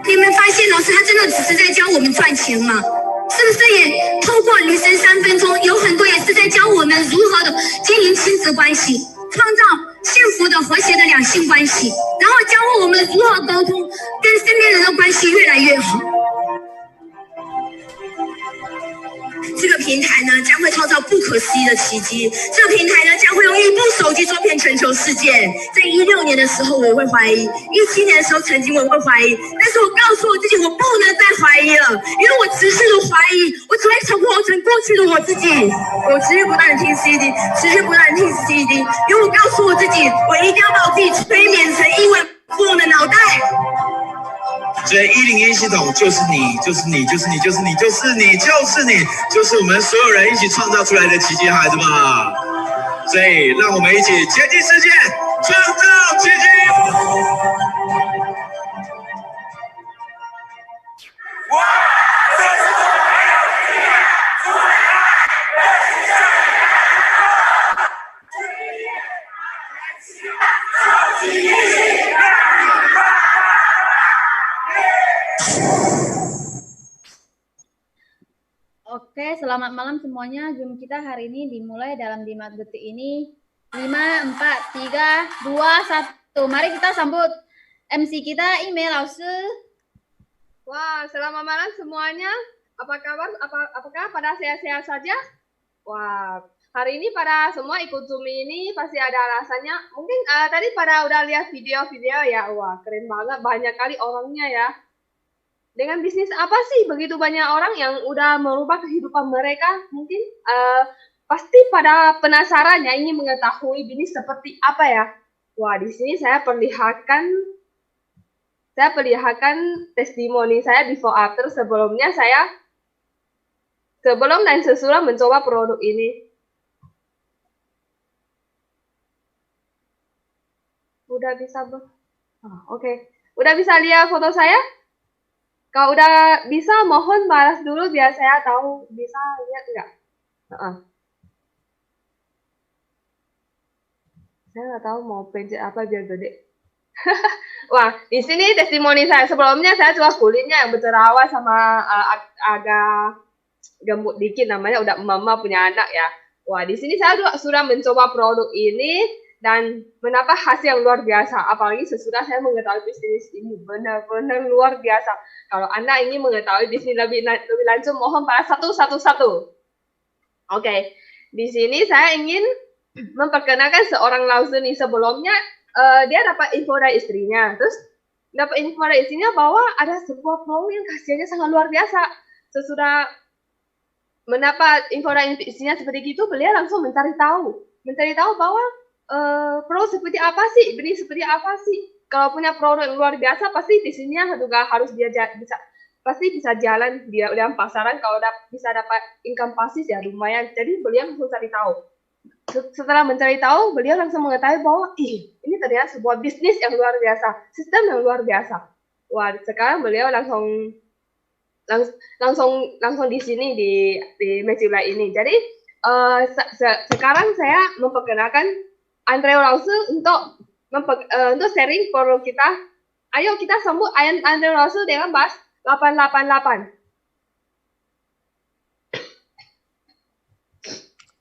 你们发现老师他真的只是在教我们赚钱吗？是不是也透过女神3分钟，有很多也是在教我们如何的经营亲子关系，创造幸福的和谐的两性关系，然后教会我们如何沟通，跟身边人的关系越来越好。这个平台呢，将会创造不可思议的奇迹。这个平台呢，将会用1部手机走遍全球世界。在16年的时候，我会怀疑；17年的时候，曾经我会怀疑。但是我告诉我自己，我不能再怀疑了，因为我持续的怀疑，我只会重活成过去的我自己。我持续不断的听 CD， 持续不断的听 CD， 因为我告诉我自己，我一定要把我自己催眠成1位富翁的脑袋。所以101系统就是你，就是你，就是你，就是你，就是你，就是你，就是我们所有人一起创造出来的奇迹，孩子们。所以让我们一起前进世界，创造奇迹。Oke, selamat malam semuanya. Zoom kita hari ini dimulai dalam 5 detik ini. 5, 4, 3, 2, 1. Mari kita sambut MC kita, Email Lause. Wah, selamat malam semuanya. Apa kabar? Apakah pada sehat-sehat saja? Wah, hari ini pada semua ikut Zoom ini pasti ada alasannya. Mungkin tadi pada udah lihat video-video ya. Wah, keren banget. Banyak kali orangnya ya. Dengan bisnis apa sih begitu banyak orang yang udah merubah kehidupan mereka? Mungkin pasti pada penasaran ya, ingin mengetahui bisnis seperti apa ya. Wah, di sini saya perlihatkan testimoni saya before after. Sebelumnya saya sebelum dan sesudah mencoba produk ini. Udah bisa Oke. Udah bisa lihat foto saya? Kalau udah bisa, mohon balas dulu biar saya tahu bisa lihat nggak. Saya nggak tahu mau pencet apa biar gede. Wah, di sini testimoni saya. Sebelumnya saya cuma kulitnya yang berjerawat sama agak gemuk dikit, namanya udah mama punya anak ya. Wah, di sini saya sudah mencoba produk ini. Dan mendapat hasil yang luar biasa, apalagi sesudah saya mengetahui bisnis ini benar-benar luar biasa. Kalau Anda ingin mengetahui bisnis lebih lanjut, mohon pada 111. Oke, di sini saya ingin memperkenalkan seorang Lauseni. Sebelumnya dia dapat info dari istrinya, terus dapat info dari istrinya bahwa ada sebuah produk yang khasiatnya sangat luar biasa. Sesudah mendapat info dari istrinya seperti itu, beliau langsung mencari tahu bahwa produk seperti apa sih, benih seperti apa sih. Kalau punya produk yang luar biasa, pasti di sini juga harus dia bisa jalan dia dalam pasaran. Kalau bisa dapat income pasif ya lumayan. Jadi beliau langsung cari tahu. Setelah mencari tahu, beliau langsung mengetahui bahwa ini ternyata sebuah bisnis yang luar biasa, sistem yang luar biasa. Wah, sekarang beliau langsung di sini di Magic Light ini. Jadi sekarang saya memperkenalkan Andrea Lause untuk sharing produk kita. Ayo kita sambut Andrea Lause dengan bass 888.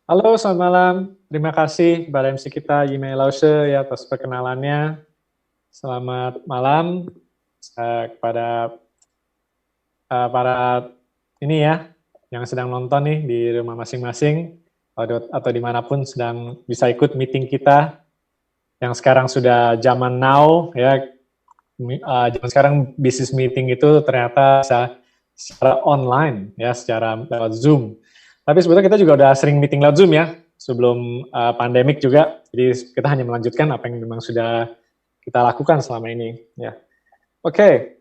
Halo, selamat malam. Terima kasih kepada MC kita, Email Lause, ya, atas perkenalannya. Selamat malam kepada para ini ya, yang sedang nonton nih di rumah masing-masing. Atau dimanapun sedang bisa ikut meeting kita yang sekarang sudah zaman now ya. Zaman sekarang bisnis meeting itu ternyata bisa secara online ya, secara lewat Zoom. Tapi sebetulnya kita juga udah sering meeting lewat Zoom ya sebelum pandemik juga. Jadi kita hanya melanjutkan apa yang memang sudah kita lakukan selama ini ya. Oke.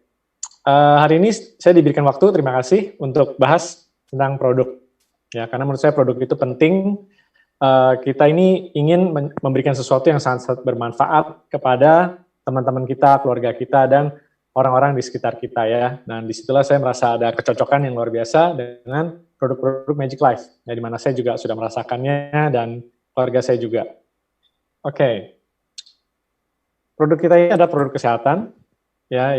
Hari ini saya diberikan waktu, terima kasih untuk bahas tentang produk. Ya, karena menurut saya produk itu penting. Kita ini ingin memberikan sesuatu yang sangat bermanfaat kepada teman-teman kita, keluarga kita, dan orang-orang di sekitar kita ya. Dan disitulah saya merasa ada kecocokan yang luar biasa dengan produk-produk Magic Life, ya, di mana saya juga sudah merasakannya dan keluarga saya juga. Oke. Produk kita ini ada produk kesehatan ya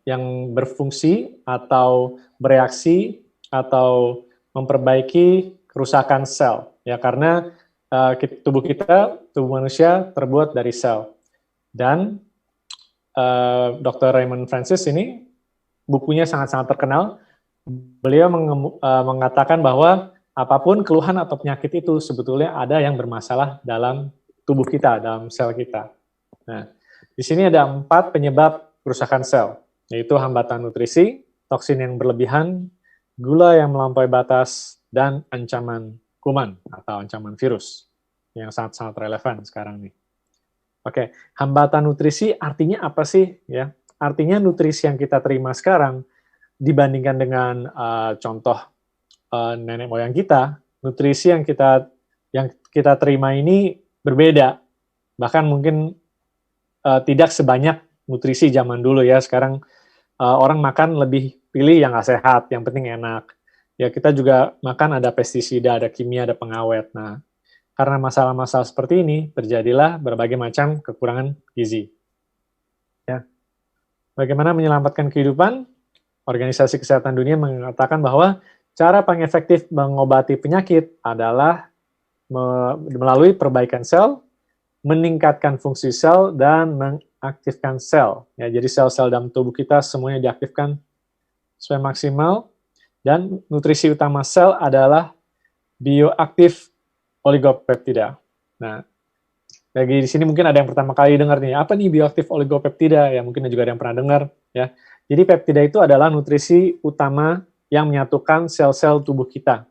yang berfungsi atau bereaksi atau memperbaiki kerusakan sel ya, karena tubuh manusia terbuat dari sel. Dan Dr. Raymond Francis ini bukunya sangat-sangat terkenal. Beliau mengatakan bahwa apapun keluhan atau penyakit itu sebetulnya ada yang bermasalah dalam tubuh kita, dalam sel kita. Nah, di sini ada 4 penyebab kerusakan sel, yaitu hambatan nutrisi, toksin yang berlebihan, gula yang melampaui batas, dan ancaman kuman atau ancaman virus yang sangat-sangat relevan sekarang nih. Oke, hambatan nutrisi artinya apa sih? Ya, artinya nutrisi yang kita terima sekarang dibandingkan dengan contoh nenek moyang kita, nutrisi yang kita terima ini berbeda. Bahkan mungkin tidak sebanyak nutrisi zaman dulu ya. Sekarang orang makan lebih pilih yang nggak sehat, yang penting enak. Ya kita juga makan ada pestisida, ada kimia, ada pengawet. Nah, karena masalah-masalah seperti ini terjadilah berbagai macam kekurangan gizi. Ya. Bagaimana menyelamatkan kehidupan? Organisasi Kesehatan Dunia mengatakan bahwa cara paling efektif mengobati penyakit adalah melalui perbaikan sel, meningkatkan fungsi sel, dan mengaktifkan sel. Ya, jadi sel-sel dalam tubuh kita semuanya diaktifkan supaya maksimal. Dan nutrisi utama sel adalah bioaktif oligopeptida. Nah, bagi di sini mungkin ada yang pertama kali dengar nih, apa nih bioaktif oligopeptida? Ya, mungkin juga ada yang pernah dengar. Ya, jadi peptida itu adalah nutrisi utama yang menyatukan sel-sel tubuh kita.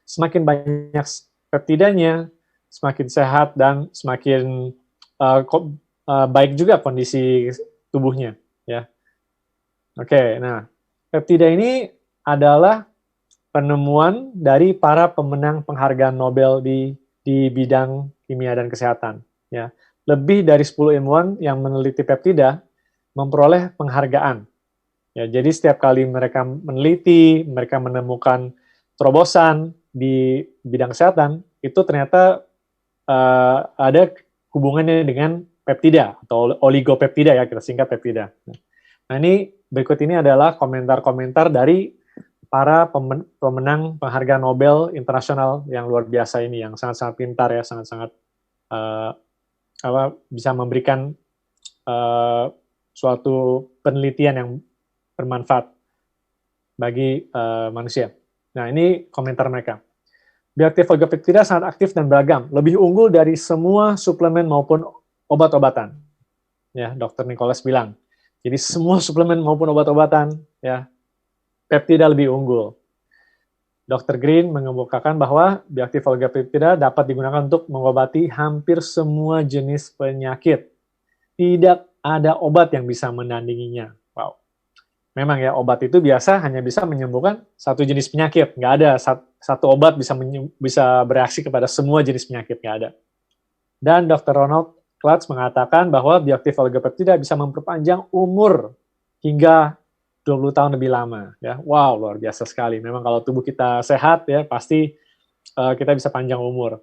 Semakin banyak peptidanya, semakin sehat dan semakin baik juga kondisi tubuhnya. Ya, oke. Nah, peptida ini adalah penemuan dari para pemenang penghargaan Nobel di bidang kimia dan kesehatan. Ya, lebih dari 10 ilmuwan yang meneliti peptida memperoleh penghargaan. Ya, jadi setiap kali mereka meneliti, mereka menemukan terobosan di bidang kesehatan, itu ternyata ada hubungannya dengan peptida atau oligopeptida ya, kita singkat peptida. Nah, ini berikut ini adalah komentar-komentar dari para pemenang penghargaan Nobel internasional yang luar biasa ini, yang sangat-sangat pintar ya, sangat-sangat bisa memberikan suatu penelitian yang bermanfaat bagi manusia. Nah, ini komentar mereka. Bioaktif oligopeptida sangat aktif dan beragam, lebih unggul dari semua suplemen maupun obat-obatan. Ya, Dr. Nicholas bilang. Jadi semua suplemen maupun obat-obatan, ya, peptida lebih unggul. Dr. Green mengemukakan bahwa bioaktif oligopeptida dapat digunakan untuk mengobati hampir semua jenis penyakit. Tidak ada obat yang bisa menandinginya. Wow. Memang ya, obat itu biasa hanya bisa menyembuhkan satu jenis penyakit. Nggak ada satu obat bisa bereaksi kepada semua jenis penyakit. Nggak ada. Dan Dr. Ronald Klotz mengatakan bahwa bioaktif oligopeptida bisa memperpanjang umur hingga 20 tahun lebih lama. Ya, wow, luar biasa sekali. Memang kalau tubuh kita sehat, ya pasti kita bisa panjang umur.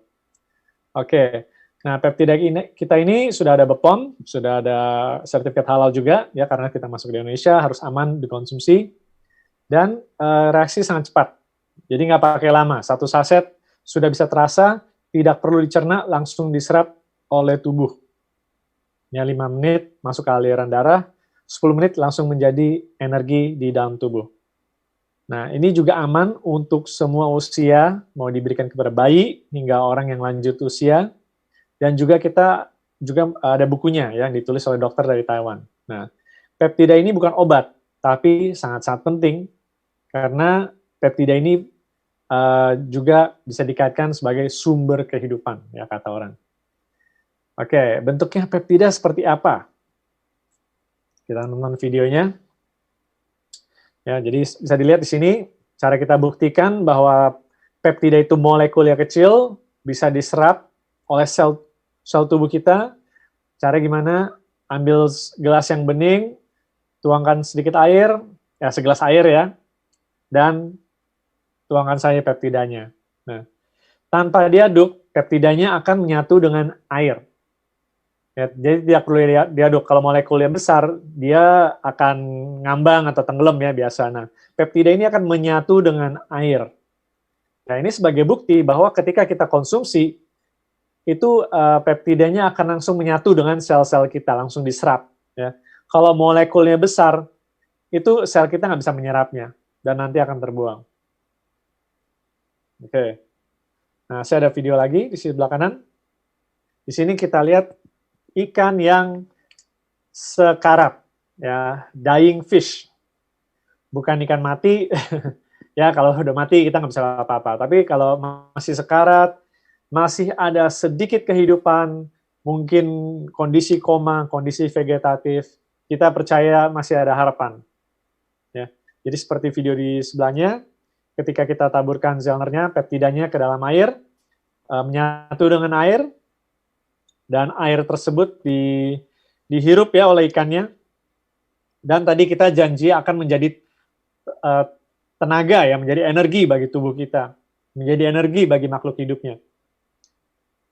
Oke. Nah, peptida kita ini sudah ada BPOM, sudah ada sertifikat halal juga, ya karena kita masuk di Indonesia, harus aman dikonsumsi, dan reaksi sangat cepat. Jadi nggak pakai lama, satu saset sudah bisa terasa, tidak perlu dicerna, langsung diserap oleh tubuh. Ya, 5 menit masuk ke aliran darah, 10 menit langsung menjadi energi di dalam tubuh. Nah, ini juga aman untuk semua usia, mau diberikan kepada bayi hingga orang yang lanjut usia. Dan juga kita juga ada bukunya ya, yang ditulis oleh dokter dari Taiwan. Nah, peptida ini bukan obat, tapi sangat-sangat penting karena peptida ini juga bisa dikaitkan sebagai sumber kehidupan, ya kata orang. Oke, bentuknya peptida seperti apa? Kita nonton videonya. Ya, jadi bisa dilihat di sini cara kita buktikan bahwa peptida itu molekul yang kecil bisa diserap oleh sel tubuh kita. Cara gimana? Ambil gelas yang bening, tuangkan sedikit air, ya segelas air ya, dan tuangkan saja peptidanya. Nah, tanpa diaduk, peptidanya akan menyatu dengan air. Ya, jadi tidak perlu diaduk. Kalau molekulnya besar, dia akan ngambang atau tenggelam ya biasa. Nah, peptida ini akan menyatu dengan air. Nah, ini sebagai bukti bahwa ketika kita konsumsi, itu peptidanya akan langsung menyatu dengan sel-sel kita, langsung diserap. Ya. Kalau molekulnya besar, itu sel kita nggak bisa menyerapnya, dan nanti akan terbuang. Oke. Nah, saya ada video lagi di sebelah kanan. Di sini kita lihat ikan yang sekarat, ya, dying fish. Bukan ikan mati, ya kalau udah mati kita nggak bisa apa-apa. Tapi kalau masih sekarat, masih ada sedikit kehidupan, mungkin kondisi koma, kondisi vegetatif, kita percaya masih ada harapan. Ya. Jadi seperti video di sebelahnya, ketika kita taburkan Zellnernya, peptidanya ke dalam air, menyatu dengan air, dan air tersebut dihirup ya oleh ikannya, dan tadi kita janji akan menjadi tenaga ya, menjadi energi bagi tubuh kita, menjadi energi bagi makhluk hidupnya.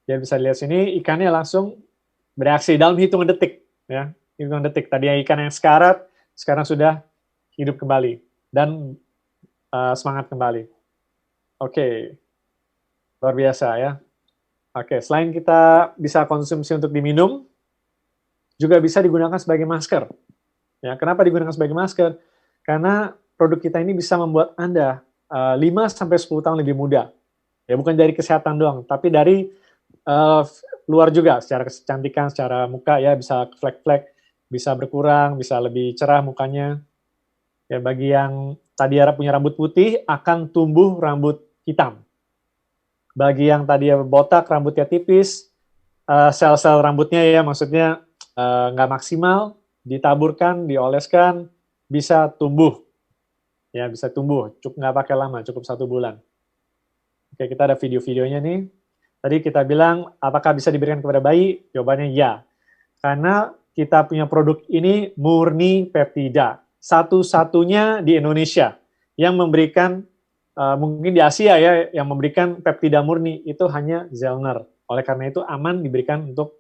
Jadi bisa dilihat sini ikannya langsung bereaksi dalam hitungan detik ya, hitungan detik. Tadi ikan yang sekarat sekarang sudah hidup kembali dan semangat kembali. Oke. Luar biasa ya. Oke, selain kita bisa konsumsi untuk diminum, juga bisa digunakan sebagai masker. Ya, kenapa digunakan sebagai masker? Karena produk kita ini bisa membuat Anda 5-10 tahun lebih muda. Ya, bukan dari kesehatan doang, tapi dari luar juga, secara kecantikan, secara muka ya, bisa flek-flek, bisa berkurang, bisa lebih cerah mukanya. Ya, bagi yang tadi punya rambut putih, akan tumbuh rambut hitam. Bagi yang tadi botak, rambutnya tipis, sel-sel rambutnya ya, maksudnya nggak maksimal, ditaburkan, dioleskan, bisa tumbuh. Ya, bisa tumbuh, cukup nggak pakai lama, cukup 1 bulan. Oke, kita ada video-videonya nih. Tadi kita bilang, apakah bisa diberikan kepada bayi? Jawabannya ya. Karena kita punya produk ini murni peptida. Satu-satunya di Indonesia yang memberikan, mungkin di Asia ya, yang memberikan peptida murni itu hanya Zellner. Oleh karena itu aman diberikan untuk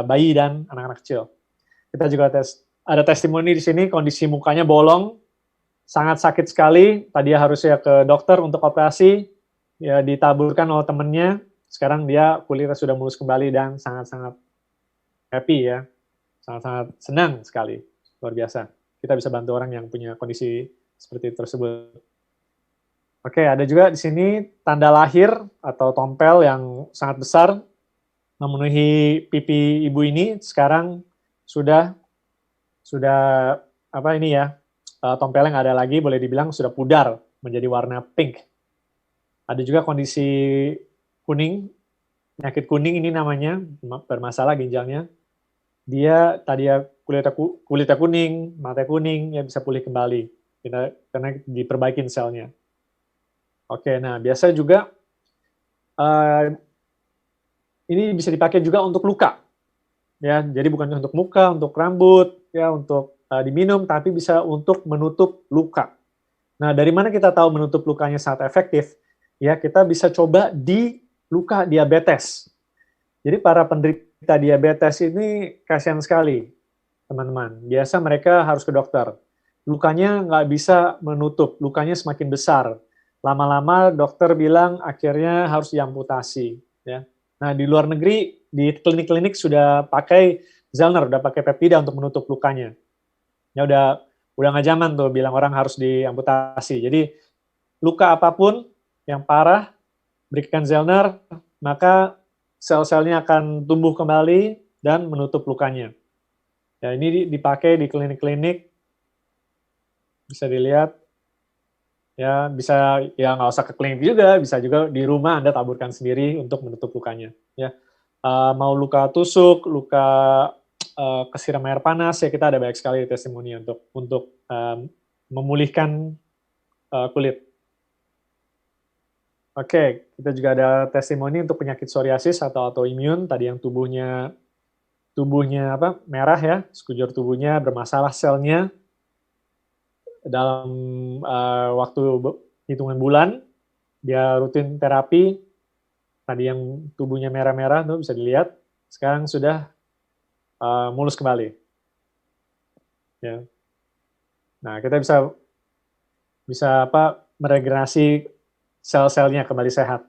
bayi dan anak-anak kecil. Kita juga ada testimoni di sini, kondisi mukanya bolong, sangat sakit sekali, tadi harusnya ke dokter untuk operasi, ya ditaburkan oleh temennya, sekarang dia kulitnya sudah mulus kembali dan sangat-sangat happy ya, sangat-sangat senang sekali, luar biasa. Kita bisa bantu orang yang punya kondisi seperti tersebut. Oke, ada juga di sini tanda lahir atau tompel yang sangat besar memenuhi pipi ibu ini. Sekarang sudah apa ini ya, tompel yang ada lagi boleh dibilang sudah pudar menjadi warna pink. Ada juga kondisi kuning, penyakit kuning ini namanya, bermasalah ginjalnya. Dia tadi ya kulitnya kuning, mata kuning, ya bisa pulih kembali karena diperbaikin selnya. Oke, nah biasa juga ini bisa dipakai juga untuk luka, ya. Jadi bukan untuk muka, untuk rambut, ya, untuk diminum, tapi bisa untuk menutup luka. Nah, dari mana kita tahu menutup lukanya sangat efektif? Ya, kita bisa coba di luka diabetes. Jadi para penderita diabetes ini kasihan sekali, teman-teman. Biasa mereka harus ke dokter. Lukanya nggak bisa menutup, lukanya semakin besar. Lama-lama dokter bilang akhirnya harus diamputasi. Ya. Nah, di luar negeri, di klinik-klinik sudah pakai Zellner, udah pakai peptida untuk menutup lukanya. Ya udah nggak zaman tuh bilang orang harus diamputasi. Jadi luka apapun yang parah, berikan Zellner, maka sel-selnya akan tumbuh kembali dan menutup lukanya. Ya, ini dipakai di klinik-klinik, bisa dilihat. Ya, bisa ya nggak usah ke klinik juga, bisa juga di rumah Anda taburkan sendiri untuk menutup lukanya. Ya, mau luka tusuk, luka kesiram air panas, ya kita ada banyak sekali testimoni untuk memulihkan kulit. Oke, kita juga ada testimoni untuk penyakit psoriasis atau autoimun, tadi yang tubuhnya merah ya, sekujur tubuhnya bermasalah selnya. Dalam waktu hitungan bulan, dia rutin terapi, tadi yang tubuhnya merah-merah tuh bisa dilihat, sekarang sudah mulus kembali. Ya. Nah, kita bisa meregenerasi sel-selnya kembali sehat.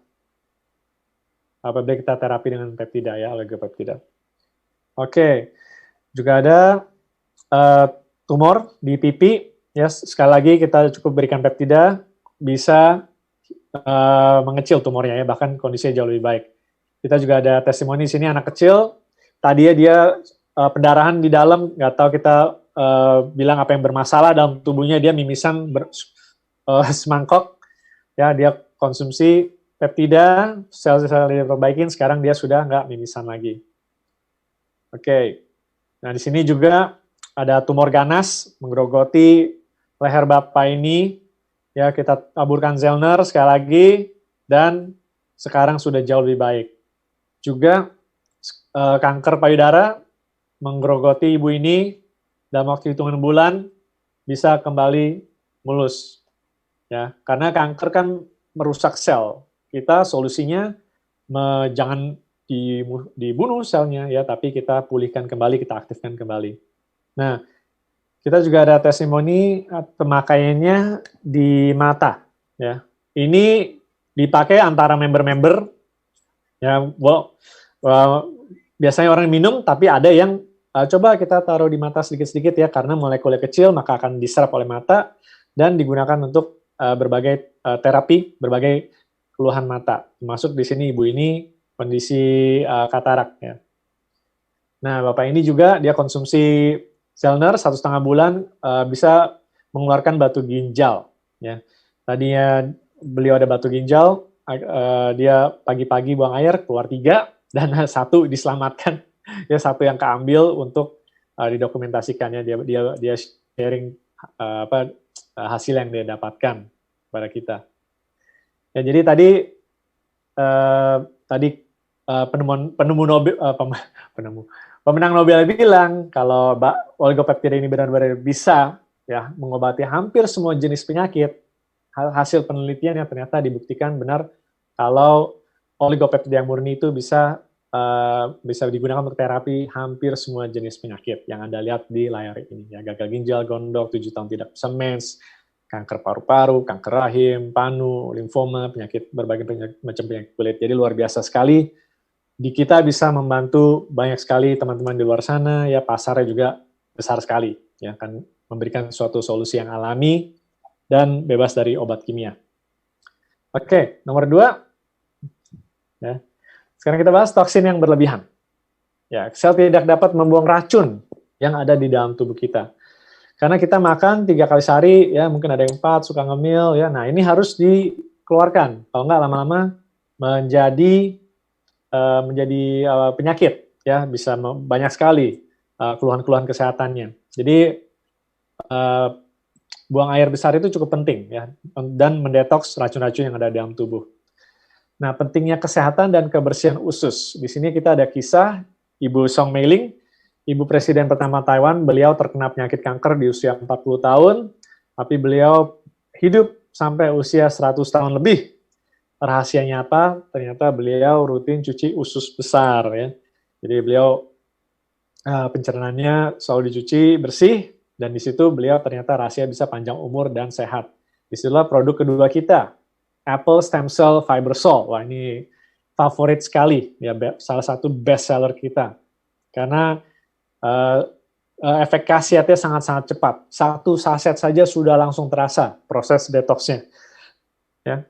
Apabila kita terapi dengan peptida ya, oligopeptida. Oke, juga ada tumor di pipi. Ya, sekali lagi kita cukup berikan peptida, bisa mengecil tumornya ya, bahkan kondisinya jauh lebih baik. Kita juga ada testimoni di sini anak kecil, tadinya dia pendarahan di dalam, nggak tahu kita bilang apa yang bermasalah dalam tubuhnya, dia mimisan semangkok, ya dia konsumsi peptida, sel-sel dia perbaikin, sekarang dia sudah nggak mimisan lagi. Oke, nah di sini juga ada tumor ganas menggerogoti leher bapak ini, ya kita taburkan Zellner sekali lagi, dan sekarang sudah jauh lebih baik. Juga kanker payudara menggerogoti ibu ini, dalam waktu hitungan bulan bisa kembali mulus. Ya, karena kanker kan merusak sel. Kita solusinya jangan dibunuh selnya ya, tapi kita pulihkan kembali, kita aktifkan kembali. Nah, kita juga ada testimoni pemakaiannya di mata ya. Ini dipakai antara member-member ya, biasanya orang minum, tapi ada yang coba kita taruh di mata sedikit-sedikit ya, karena molekul kecil maka akan diserap oleh mata dan digunakan untuk berbagai terapi, berbagai keluhan mata. Termasuk di sini ibu ini kondisi katarak ya. Nah, bapak ini juga dia konsumsi Zellner 1,5 bulan bisa mengeluarkan batu ginjal ya. Tadinya beliau ada batu ginjal, dia pagi-pagi buang air keluar 3 dan 1 diselamatkan. Ya, 1 yang keambil untuk didokumentasikannya, dia sharing hasil yang dia dapatkan kepada kita. Ya, jadi tadi pemenang Nobel bilang kalau oligopeptida ini benar-benar bisa ya mengobati hampir semua jenis penyakit. Hasil penelitiannya ternyata dibuktikan benar kalau oligopeptida yang murni itu bisa digunakan untuk terapi hampir semua jenis penyakit yang Anda lihat di layar ini. Ya, gagal ginjal, gondok, 7 tahun tidak bisa mens, kanker paru-paru, kanker rahim, panu, limfoma, berbagai macam penyakit kulit. Jadi luar biasa sekali. Di kita bisa membantu banyak sekali teman-teman di luar sana, ya pasarnya juga besar sekali. Ya, akan memberikan suatu solusi yang alami dan bebas dari obat kimia. Oke, nomor 2. Ya. Sekarang kita bahas toksin yang berlebihan. Ya, sel tidak dapat membuang racun yang ada di dalam tubuh kita. Karena kita makan 3 kali sehari, ya mungkin ada yang 4, suka ngemil, ya. Nah, ini harus dikeluarkan. Kalau nggak lama-lama menjadi penyakit, ya bisa banyak sekali keluhan-keluhan kesehatannya. Jadi buang air besar itu cukup penting, ya, dan mendetoks racun-racun yang ada di dalam tubuh. Nah, pentingnya kesehatan dan kebersihan usus. Di sini kita ada kisah Ibu Song Meiling, Ibu Presiden pertama Taiwan. Beliau terkena penyakit kanker di usia 40 tahun, tapi beliau hidup sampai usia 100 tahun lebih. Rahasianya apa? Ternyata beliau rutin cuci usus besar. Ya. Jadi beliau pencernaannya selalu dicuci bersih, dan di situ beliau ternyata rahasia bisa panjang umur dan sehat. Disitulah produk kedua kita, Apple Stem Cell Fibersol. Wah, ini favorit sekali, ya salah satu best seller kita. Karena efek khasiatnya sangat-sangat cepat. 1 saset saja sudah langsung terasa proses detoksnya. Ya.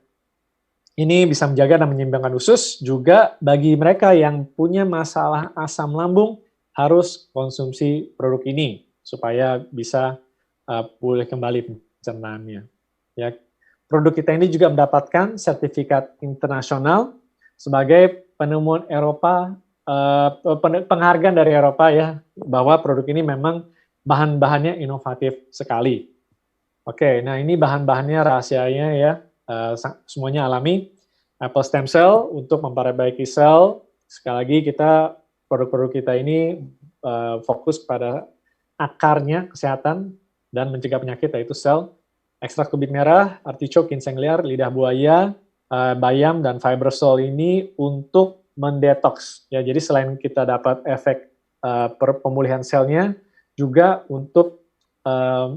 Ini bisa menjaga dan menyeimbangkan usus. Juga bagi mereka yang punya masalah asam lambung, harus konsumsi produk ini supaya bisa pulih kembali pencernaannya. Ya. Produk kita ini juga mendapatkan sertifikat internasional sebagai penemuan Eropa, penghargaan dari Eropa ya, bahwa produk ini memang bahan-bahannya inovatif sekali. Oke, nah ini bahan-bahannya rahasianya ya, semuanya alami. Apple Stem Cell untuk memperbaiki sel. Sekali lagi produk-produk kita ini fokus pada akarnya kesehatan dan mencegah penyakit, yaitu sel. Ekstrak kubik merah, artichok, ginseng liar, lidah buaya, bayam dan Fibersol ini untuk mendetoks. Ya, jadi selain kita dapat efek pemulihan selnya, juga untuk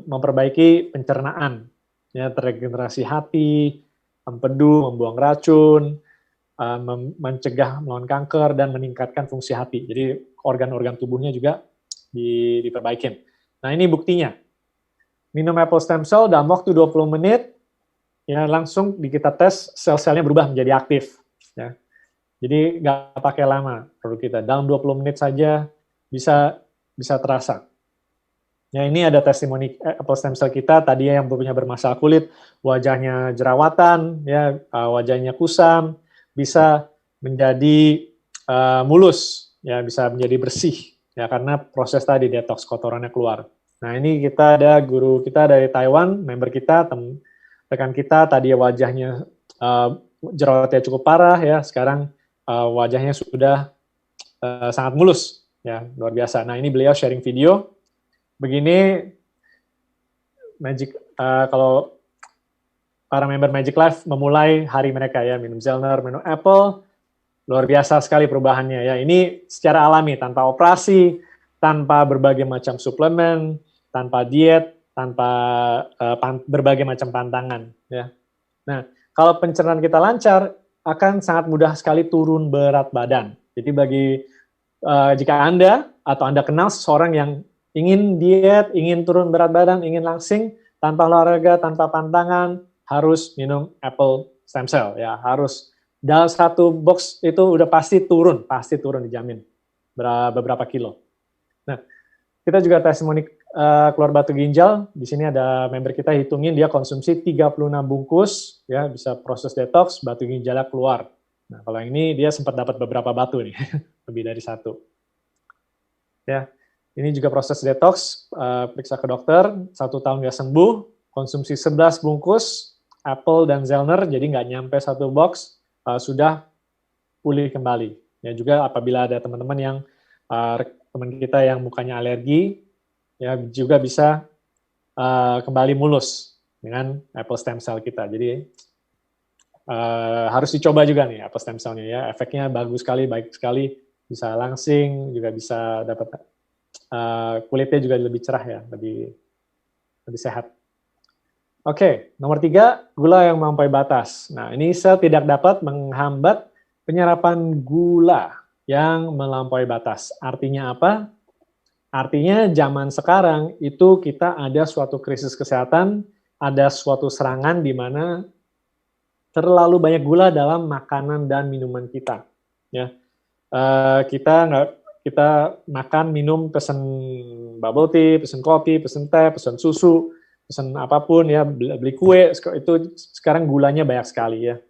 memperbaiki pencernaan, ya, terregenerasi hati, empedu, membuang racun, mencegah melawan kanker dan meningkatkan fungsi hati. Jadi organ-organ tubuhnya juga diperbaikin. Nah, ini buktinya. Minum apple stem cell dalam waktu 20 menit, ya langsung kita tes sel-selnya berubah menjadi aktif. Ya. Jadi nggak pakai lama perlu kita. Dalam 20 menit saja bisa terasa. Ya, ini ada testimoni apple stem cell kita tadi yang punya bermasalah kulit, wajahnya jerawatan, ya, wajahnya kusam, bisa menjadi mulus, ya, bisa menjadi bersih, ya, karena proses tadi detoks kotorannya keluar. Nah, ini kita ada guru kita dari Taiwan, member kita, rekan kita, tadi wajahnya jerawatnya cukup parah, ya, sekarang wajahnya sudah sangat mulus, ya, luar biasa. Nah, ini beliau sharing video, begini, kalau para member Magic Life memulai hari mereka, ya, minum Zellner, minum apple, luar biasa sekali perubahannya, ya. Ini secara alami, tanpa operasi, tanpa berbagai macam suplemen, tanpa diet, tanpa berbagai macam pantangan, ya. Nah, kalau pencernaan kita lancar, akan sangat mudah sekali turun berat badan. Jadi jika Anda atau Anda kenal seseorang yang ingin diet, ingin turun berat badan, ingin langsing, tanpa olahraga, tanpa pantangan, harus minum apple stem cell, ya, harus. Dalam satu box itu udah pasti turun dijamin beberapa kilo. Nah, kita juga testimoni keluar batu ginjal. Di sini ada member kita hitungin dia konsumsi 36 bungkus, ya, bisa proses detox, batu ginjalnya keluar. Nah, kalau yang ini dia sempat dapat beberapa batu nih, lebih dari satu. Ya, ini juga proses detox, periksa ke dokter, 1 tahun nggak sembuh, konsumsi 11 bungkus, apple dan Zellner, jadi nggak nyampe 1 box, sudah pulih kembali. Ya, juga apabila ada teman-teman yang teman kita yang mukanya alergi, ya, juga bisa kembali mulus dengan apple stem cell kita. Jadi harus dicoba juga nih apple stem cell-nya, ya, efeknya bagus sekali, baik sekali, bisa langsing, juga bisa dapat kulitnya juga lebih cerah, ya, lebih sehat. Oke, nomor 3, gula yang melampaui batas. Nah, ini sel tidak dapat menghambat penyerapan gula yang melampaui batas. Artinya apa? Artinya zaman sekarang itu kita ada suatu krisis kesehatan, ada suatu serangan di mana terlalu banyak gula dalam makanan dan minuman kita. Ya, kita makan, minum, pesen bubble tea, pesen kopi, pesen teh, pesen susu, pesen apapun, ya, beli kue, itu sekarang gulanya banyak sekali, ya.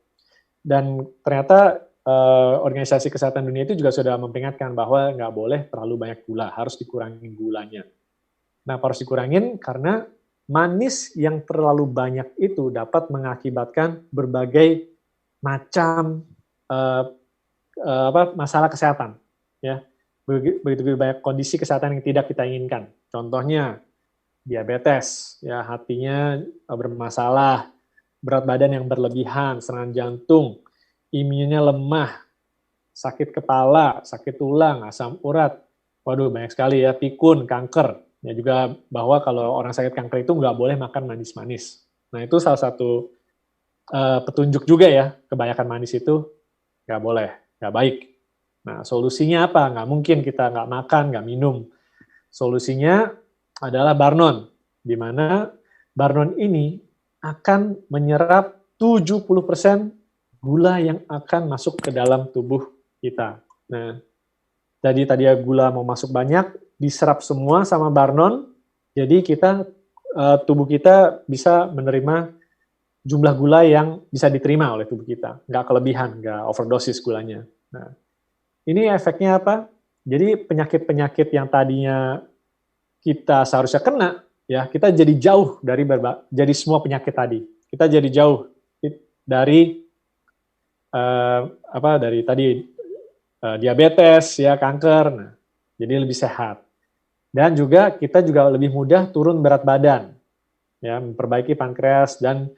Dan ternyata Organisasi Kesehatan Dunia itu juga sudah memperingatkan bahwa nggak boleh terlalu banyak gula, harus dikurangin gulanya. Nah, harus dikurangin karena manis yang terlalu banyak itu dapat mengakibatkan berbagai macam masalah kesehatan, ya. Begitu banyak kondisi kesehatan yang tidak kita inginkan. Contohnya diabetes, ya, hatinya bermasalah, berat badan yang berlebihan, serangan jantung, imunnya lemah, sakit kepala, sakit tulang, asam urat, waduh banyak sekali, ya, pikun, kanker. Ya, juga bahwa kalau orang sakit kanker itu nggak boleh makan manis-manis. Nah, itu salah satu petunjuk juga, ya, kebanyakan manis itu nggak boleh, nggak baik. Nah, solusinya apa? Nggak mungkin kita nggak makan, nggak minum. Solusinya adalah Barnon, di mana Barnon ini akan menyerap 70% gula yang akan masuk ke dalam tubuh kita. Nah, jadi tadi gula mau masuk banyak, diserap semua sama Barnon, jadi tubuh kita bisa menerima jumlah gula yang bisa diterima oleh tubuh kita, nggak kelebihan, nggak overdosis gulanya. Nah, ini efeknya apa? Jadi penyakit-penyakit yang tadinya kita seharusnya kena, ya, kita jadi jauh dari semua penyakit tadi. Kita jadi jauh dari diabetes, ya, kanker. Nah, jadi lebih sehat. Dan juga kita juga lebih mudah turun berat badan, ya, memperbaiki pankreas dan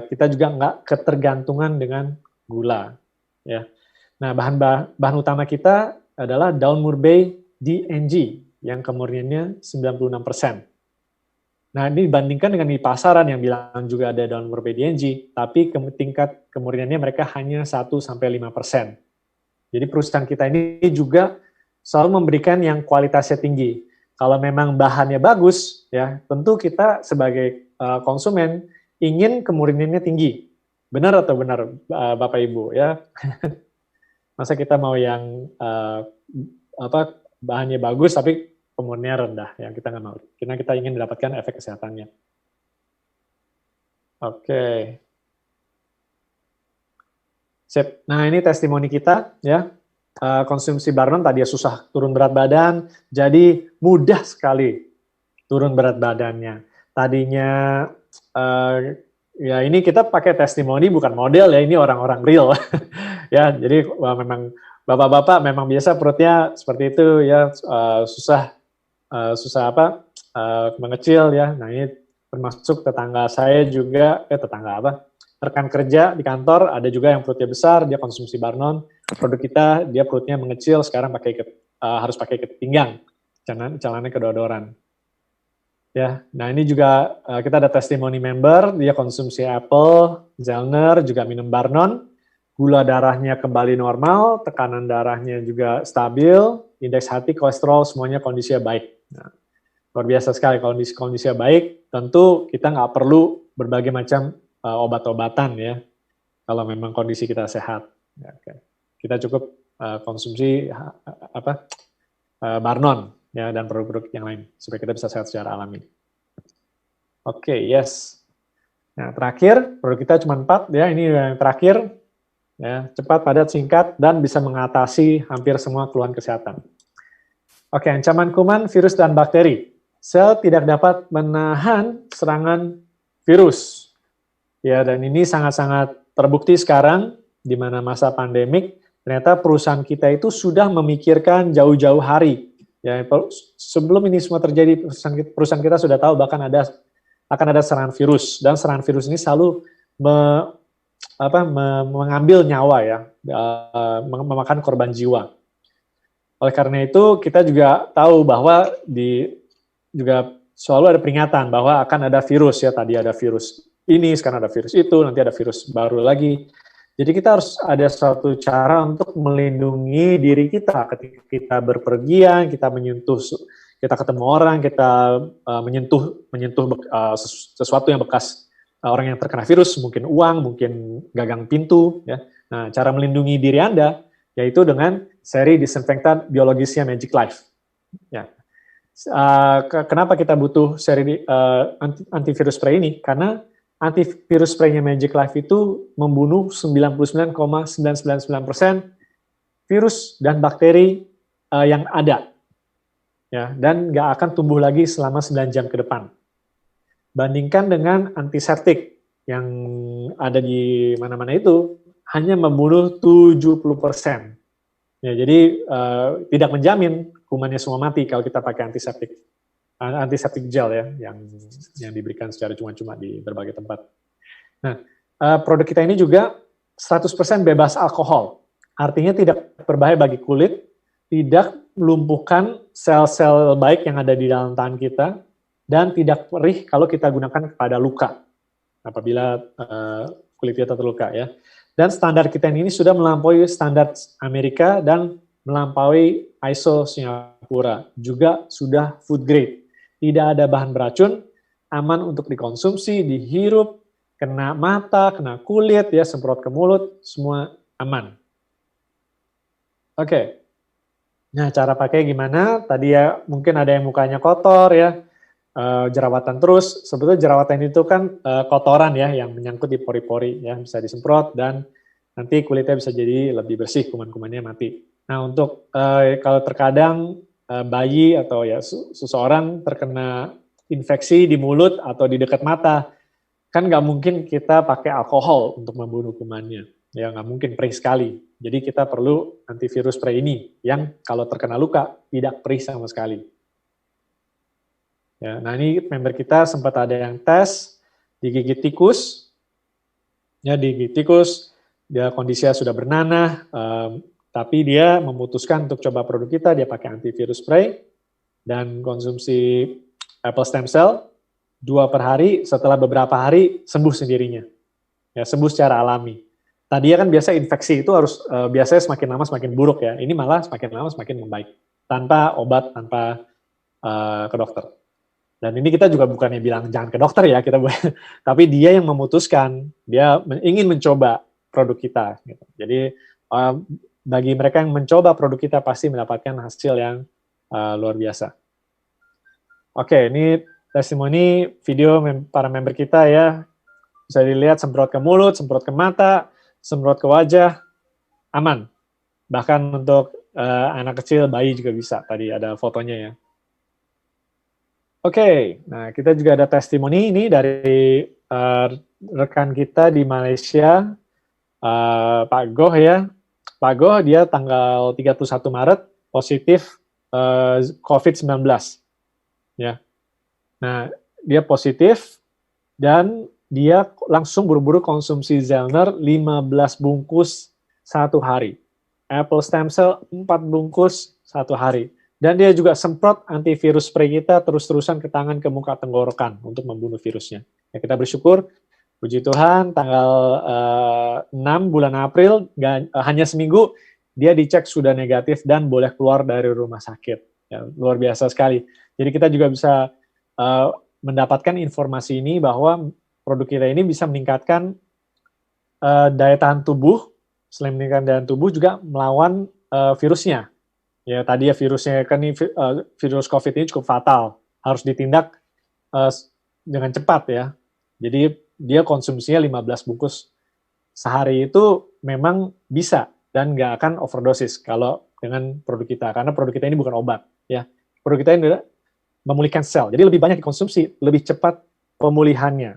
kita juga nggak ketergantungan dengan gula. Ya. Nah, bahan utama kita adalah daun murbe DNG yang kemurniannya 96%. Nah, ini dibandingkan dengan di pasaran yang bilang juga ada daun murbe DNG, tapi tingkat kemurniannya mereka hanya 1-5%. Jadi perusahaan kita ini juga selalu memberikan yang kualitasnya tinggi. Kalau memang bahannya bagus, ya tentu kita sebagai konsumen ingin kemurniannya tinggi. Benar atau benar, Bapak Ibu? Ya, masa kita mau yang bahannya bagus tapi kemurniannya rendah? Ya kita nggak mau. Karena kita ingin mendapatkan efek kesehatannya. Oke. Sip. Nah, ini testimoni kita, ya. Konsumsi Barnon tadi susah turun berat badan, jadi mudah sekali turun berat badannya. Tadinya, ya ini kita pakai testimoni bukan model ya, ini orang-orang real. Ya, jadi memang bapak-bapak memang biasa perutnya seperti itu ya, susah mengecil ya. Nah, ini termasuk tetangga saya juga, rekan kerja di kantor, ada juga yang perutnya besar, dia konsumsi Barnon. Produk kita, dia perutnya mengecil, sekarang harus pakai ikat pinggang, celananya kedodoran. Ya, nah ini juga kita ada testimoni member, dia konsumsi apple, Zellner, juga minum Barnon, gula darahnya kembali normal, tekanan darahnya juga stabil, indeks hati, kolesterol, semuanya kondisinya baik. Nah, luar biasa sekali kondisinya baik, tentu kita nggak perlu berbagai macam obat-obatan ya, kalau memang kondisi kita sehat. Ya, okay. Kita cukup konsumsi Barnon ya dan produk-produk yang lain supaya kita bisa sehat secara alami. Oke, yes. Nah, terakhir produk kita cuma 4 ya, ini yang terakhir ya, cepat, padat, singkat dan bisa mengatasi hampir semua keluhan kesehatan. Oke, ancaman kuman, virus dan bakteri. Sel tidak dapat menahan serangan virus. Ya, dan ini sangat-sangat terbukti sekarang di mana masa pandemik, ternyata perusahaan kita itu sudah memikirkan jauh-jauh hari. Ya, sebelum ini semua terjadi, perusahaan kita sudah tahu bahkan akan ada serangan virus, dan serangan virus ini selalu mengambil nyawa ya, memakan korban jiwa. Oleh karena itu kita juga tahu bahwa juga selalu ada peringatan bahwa akan ada virus ya, tadi ada virus ini, sekarang ada virus itu, nanti ada virus baru lagi. Jadi kita harus ada suatu cara untuk melindungi diri kita ketika kita berpergian, kita ketemu orang, kita menyentuh sesuatu yang bekas orang yang terkena virus, mungkin uang, mungkin gagang pintu. Ya. Nah, cara melindungi diri Anda yaitu dengan seri disinfektan biologisnya Magic Life. Ya. Kenapa kita butuh seri antivirus spray ini? Karena antivirus spray-nya Magic Life itu membunuh 99,999% virus dan bakteri yang ada. Ya, dan nggak akan tumbuh lagi selama 9 jam ke depan. Bandingkan dengan antiseptik yang ada di mana-mana itu, hanya membunuh 70%. Ya, jadi tidak menjamin kumannya semua mati kalau kita pakai antiseptik gel ya, yang diberikan secara cuma-cuma di berbagai tempat. Nah, produk kita ini juga 100% bebas alkohol, artinya tidak berbahaya bagi kulit, tidak melumpuhkan sel-sel baik yang ada di dalam tangan kita, dan tidak perih kalau kita gunakan kepada luka, apabila kulit kita terluka ya. Dan standar kita ini sudah melampaui standar Amerika dan melampaui ISO Singapura, juga sudah food grade. Tidak ada bahan beracun, aman untuk dikonsumsi, dihirup, kena mata, kena kulit, ya semprot ke mulut, semua aman. Oke. Nah, cara pakai gimana? Tadi ya mungkin ada yang mukanya kotor ya, jerawatan terus. Sebetulnya jerawatan itu kan kotoran ya yang menyangkut di pori-pori ya, bisa disemprot dan nanti kulitnya bisa jadi lebih bersih, kuman-kumannya mati. Nah, untuk kalau terkadang bayi atau ya seseorang terkena infeksi di mulut atau di dekat mata, kan nggak mungkin kita pakai alkohol untuk membunuh kumannya. Ya nggak mungkin, perih sekali. Jadi kita perlu antivirus spray ini yang kalau terkena luka tidak perih sama sekali. Ya, nah ini member kita sempat ada yang tes digigit tikus, ya di tikus, dia kondisinya sudah bernanah, tapi dia memutuskan untuk coba produk kita, dia pakai antivirus spray dan konsumsi apple stem cell 2 per hari, setelah beberapa hari sembuh sendirinya, ya sembuh secara alami. Tadinya kan biasa infeksi itu harus biasanya semakin lama semakin buruk ya, ini malah semakin lama semakin membaik, tanpa obat, tanpa ke dokter. Dan ini kita juga bukannya bilang jangan ke dokter ya, tapi dia yang memutuskan, dia ingin mencoba produk kita. Gitu. Jadi bagi mereka yang mencoba produk kita pasti mendapatkan hasil yang luar biasa. Oke, ini testimoni video para member kita ya, bisa dilihat semprot ke mulut, semprot ke mata, semprot ke wajah, aman. Bahkan untuk anak kecil, bayi juga bisa. Tadi ada fotonya ya. Oke, nah kita juga ada testimoni ini dari rekan kita di Malaysia, Pak Goh ya. Pak Goh dia tanggal 31 Maret positif COVID-19. Ya. Nah, dia positif dan dia langsung buru-buru konsumsi Zellner 15 bungkus 1 hari. Apple stem cell 4 bungkus 1 hari. Dan dia juga semprot antivirus spray kita terus-terusan ke tangan, ke muka, tenggorokan untuk membunuh virusnya. Ya, kita bersyukur, puji Tuhan, tanggal 6 bulan April, hanya seminggu, dia dicek sudah negatif dan boleh keluar dari rumah sakit. Ya, luar biasa sekali. Jadi kita juga bisa mendapatkan informasi ini bahwa produk kita ini bisa meningkatkan daya tahan tubuh, selain meningkatkan daya tahan tubuh juga melawan virusnya. Ya tadi ya virusnya kan ini virus COVID ini cukup fatal, harus ditindak dengan cepat ya. Jadi dia konsumsinya 15 bungkus sehari itu memang bisa dan nggak akan overdosis kalau dengan produk kita, karena produk kita ini bukan obat ya. Produk kita ini memulihkan sel, jadi lebih banyak dikonsumsi, lebih cepat pemulihannya.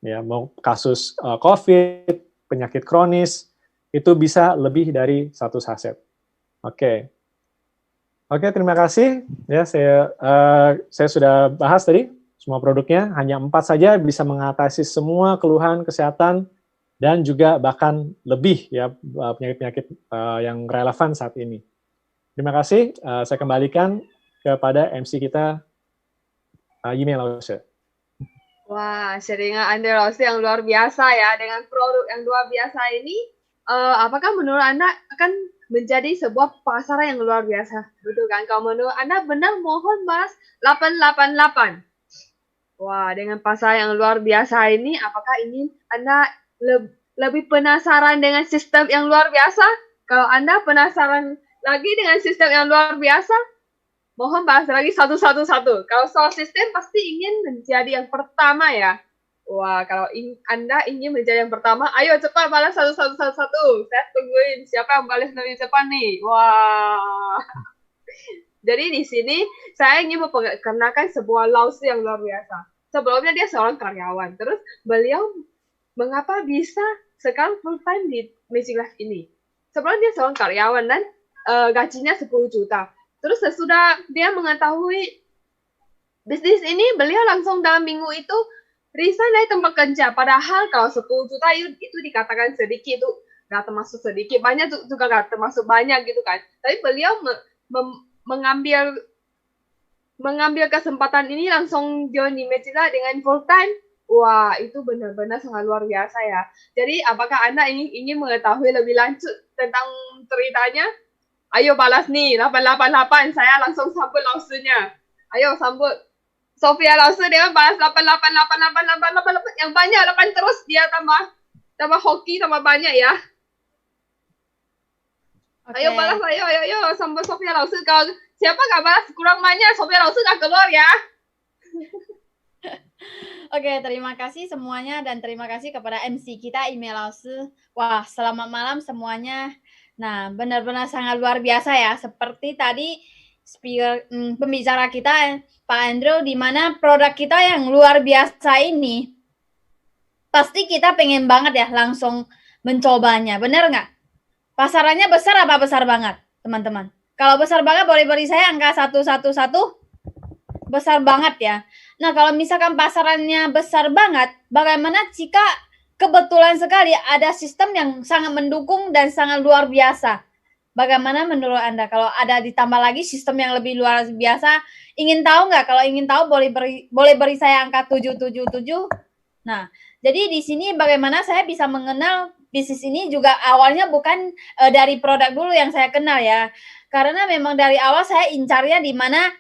Ya, mau kasus COVID, penyakit kronis itu bisa lebih dari 1 saset. Oke, terima kasih. Ya, saya sudah bahas tadi semua produknya, hanya 4 saja bisa mengatasi semua keluhan kesehatan dan juga bahkan lebih ya penyakit-penyakit yang relevan saat ini. Terima kasih. Saya kembalikan kepada MC kita, Yime Lause. Wah, sharingan Andre Lause yang luar biasa ya, dengan produk yang luar biasa ini. Apakah menurut Anda akan menjadi sebuah pasaran yang luar biasa? Betul kan? Kalau menurut Anda benar, mohon balas 888. Wah, dengan pasaran yang luar biasa ini, apakah ini Anda lebih penasaran dengan sistem yang luar biasa? Kalau Anda penasaran lagi dengan sistem yang luar biasa, mohon bahas lagi 111. Kalau soal sistem pasti ingin menjadi yang pertama ya. Wah, kalau Anda ingin menjadi yang pertama, ayo cepat balas 1111. Saya tungguin siapa yang balas lebih cepat nih. Wah. Jadi di sini saya ingin memperkenalkan sebuah Lause yang luar biasa. Sebelumnya dia seorang karyawan. Terus beliau mengapa bisa sekarang full time di Magic Life ini? Sebelumnya dia seorang karyawan dan gajinya 10 juta. Terus sesudah dia mengetahui bisnis ini, beliau langsung dalam minggu itu resign dari tempat kerja. Padahal kalau 10 juta itu dikatakan sedikit, itu nggak termasuk sedikit. Banyak juga nggak termasuk banyak gitu kan. Tapi beliau mengambil kesempatan ini langsung join di Magic Life dengan full time. Wah, itu benar-benar sangat luar biasa ya. Jadi apakah Anda ingin mengetahui lebih lanjut tentang ceritanya? Ayo balas nih, 888. Saya langsung sambut Lausenya. Ayo sambut. Sophia Lause dengan balas 888. Yang banyak 8 terus, dia tambah hoki, tambah banyak ya. Okay. Ayo balas, ayo sambut Sophia Lause. Kalau siapa nggak balas kurang banyak, Sophia Lause nggak keluar ya. Oke, terima kasih semuanya dan terima kasih kepada MC kita, Yime Lause. Wah, selamat malam semuanya. Nah, benar-benar sangat luar biasa ya. Seperti tadi speaker pembicara kita, Pak Andrew, di mana produk kita yang luar biasa ini, pasti kita pengen banget ya langsung mencobanya. Benar nggak? Pasarannya besar apa besar banget, teman-teman? Kalau besar banget, boleh beri saya angka 111. Besar banget ya. Nah, kalau misalkan pasarannya besar banget, bagaimana jika kebetulan sekali ada sistem yang sangat mendukung dan sangat luar biasa. Bagaimana menurut Anda? Kalau ada ditambah lagi sistem yang lebih luar biasa, ingin tahu nggak? Kalau ingin tahu boleh beri saya angka 777. Nah, jadi di sini bagaimana saya bisa mengenal bisnis ini juga awalnya bukan dari produk dulu yang saya kenal ya. Karena memang dari awal saya incarnya di mana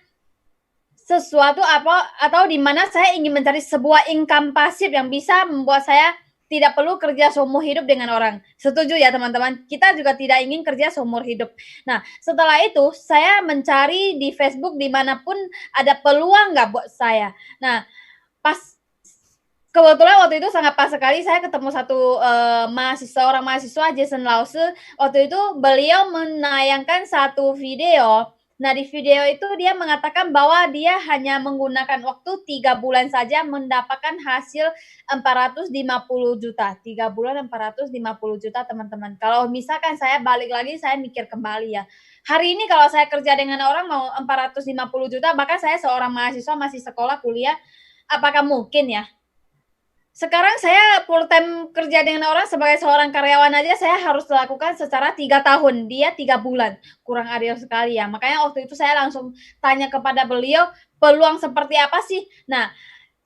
sesuatu apa atau di mana saya ingin mencari sebuah income pasif yang bisa membuat saya tidak perlu kerja seumur hidup dengan orang. Setuju ya teman-teman? Kita juga tidak ingin kerja seumur hidup. Nah, setelah itu saya mencari di Facebook dimanapun ada peluang nggak buat saya. Nah, pas kebetulan waktu itu sangat pas sekali saya ketemu satu orang mahasiswa Jason Lause. Waktu itu beliau menayangkan satu video. Nah, di video itu dia mengatakan bahwa dia hanya menggunakan waktu 3 bulan saja mendapatkan hasil 450 juta. 3 bulan 450 juta, teman-teman. Kalau misalkan saya balik lagi, saya mikir kembali ya. Hari ini kalau saya kerja dengan orang mau 450 juta, bahkan saya seorang mahasiswa masih sekolah, kuliah, apakah mungkin ya? Sekarang saya full time kerja dengan orang sebagai seorang karyawan aja saya harus lakukan secara 3 tahun, dia 3 bulan. Kurang adil sekali ya. Makanya waktu itu saya langsung tanya kepada beliau, peluang seperti apa sih? Nah,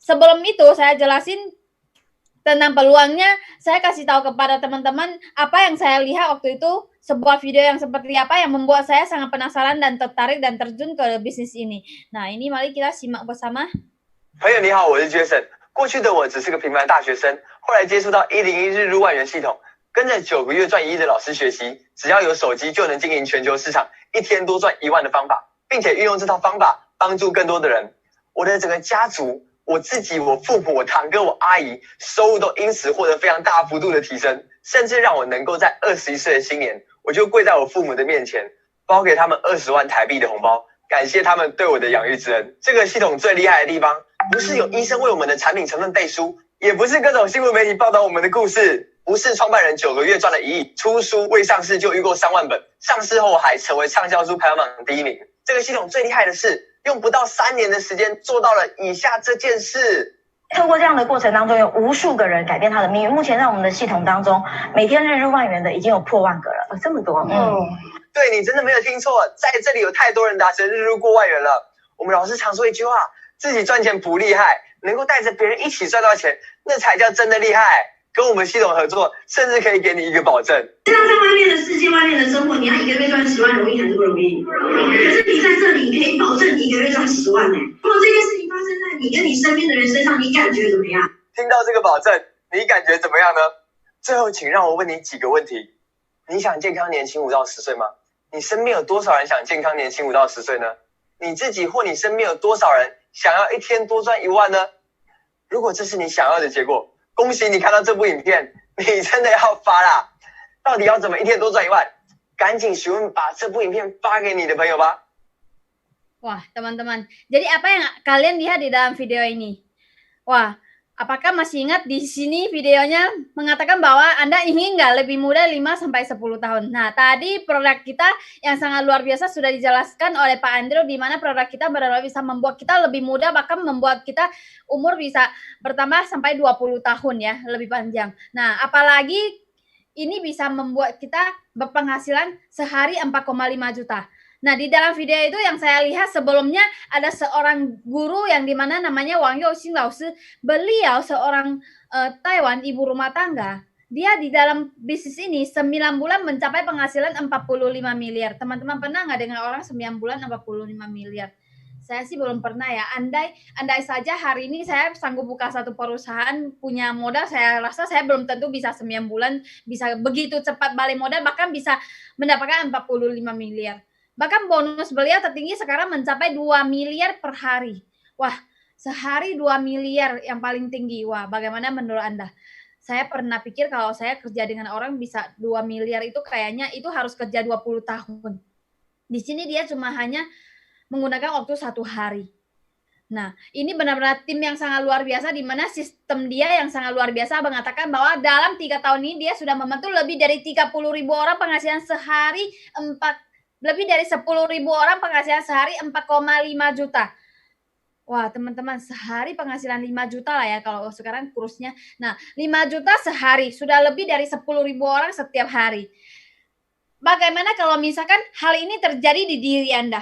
sebelum itu saya jelasin tentang peluangnya, saya kasih tahu kepada teman-teman apa yang saya lihat waktu itu, sebuah video yang seperti apa yang membuat saya sangat penasaran dan tertarik dan terjun ke bisnis ini. Nah, ini mari kita simak bersama. 朋友你好，我是 Jason。过去的我只是个平凡的大学生，后来接触到101日入万元系统，跟着9个月赚1亿的老师学习，只要有手机就能经营全球市场，1天多赚1万的方法，并且运用这套方法帮助更多的人。我的整个家族，我自己、我父母、我堂哥、我阿姨，收入都因此获得非常大幅度的提升，甚至让我能够在21岁的新年，我就跪在我父母的面前，包给他们20万台币的红包，感谢他们对我的养育之恩。这个系统最厉害的地方，不是有医生为我们的产品成分背书，也不是各种新闻媒体报道我们的故事，不是创办人9个月赚了1亿，出书未上市就遇过3万本，上市后还成为畅销书排行榜第1名。这个系统最厉害的是，用不到3年的时间做到了以下这件事。透过这样的过程当中，有无数个人改变他的命运。目前在我们的系统当中，每天日入万元的已经有破万个了，这么多。对，你真的没有听错，在这里有太多人达成日入过万元了。我们老师常说一句话，自己赚钱不厉害，能够带着别人一起赚到钱，那才叫真的厉害。跟我们系统合作，甚至可以给你一个保证。知道在外面的世界、外面的生活，你要1个月赚10万容易还是不容易？不容易。可是你在这里，可以保证你1个月赚10万呢。如果这件事情发生在你跟你身边的人身上，你感觉怎么样？听到这个保证，你感觉怎么样呢？最后，请让我问你几个问题：你想健康年轻5到10岁吗？你身边有多少人想健康年轻5到10岁呢？你自己或你身边有多少人想要1天多赚1万呢？如果这是你想要的结果，恭喜你看到这部影片，你真的要发啦！到底要怎么1天多赚1万？赶紧询问，把这部影片发给你的朋友吧。 Wah, teman-teman. Jadi apa yang kalian lihat di dalam video ini? Wah, apakah masih ingat di sini videonya mengatakan bahwa Anda ingin nggak lebih muda 5-10 tahun. Nah, tadi produk kita yang sangat luar biasa sudah dijelaskan oleh Pak Andrew di mana produk kita benar-benar bisa membuat kita lebih muda, bahkan membuat kita umur bisa bertambah sampai 20 tahun ya, lebih panjang. Nah, apalagi ini bisa membuat kita berpenghasilan sehari 4,5 juta. Nah, di dalam video itu yang saya lihat sebelumnya ada seorang guru yang dimana namanya Wang Youxing Laoshi. Beliau seorang Taiwan ibu rumah tangga. Dia di dalam bisnis ini 9 bulan mencapai penghasilan 45 miliar. Teman-teman pernah nggak dengar orang 9 bulan 45 miliar? Saya sih belum pernah ya. Andai saja hari ini saya sanggup buka satu perusahaan, punya modal, saya rasa saya belum tentu bisa 9 bulan, bisa begitu cepat balik modal, bahkan bisa mendapatkan 45 miliar. Bahkan bonus beliau tertinggi sekarang mencapai 2 miliar per hari. Wah, sehari 2 miliar yang paling tinggi. Wah, bagaimana menurut Anda? Saya pernah pikir kalau saya kerja dengan orang bisa 2 miliar itu kayaknya itu harus kerja 20 tahun. Di sini dia cuma hanya menggunakan waktu 1 hari. Nah, ini benar-benar tim yang sangat luar biasa di mana sistem dia yang sangat luar biasa mengatakan bahwa dalam 3 tahun ini dia sudah membantu lebih dari 30.000 orang penghasilan sehari lebih dari 10.000 orang penghasilan sehari 4,5 juta. Wah, teman-teman, sehari penghasilan 5 juta lah ya kalau sekarang kursnya. Nah, 5 juta sehari, sudah lebih dari 10.000 orang setiap hari. Bagaimana kalau misalkan hal ini terjadi di diri Anda?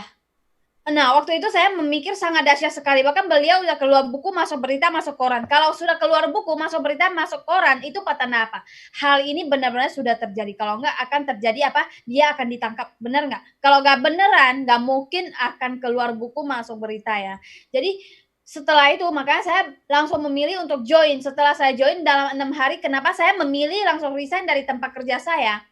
Nah, waktu itu saya memikir sangat dahsyat sekali. Bahkan beliau udah keluar buku, masuk berita, masuk koran. Kalau sudah keluar buku, masuk berita, masuk koran, itu tanda apa? Hal ini benar-benar sudah terjadi. Kalau enggak akan terjadi apa? Dia akan ditangkap. Benar nggak? Kalau nggak beneran, nggak mungkin akan keluar buku, masuk berita ya. Jadi setelah itu makanya saya langsung memilih untuk join. Setelah saya join dalam 6 hari, kenapa saya memilih langsung resign dari tempat kerja saya?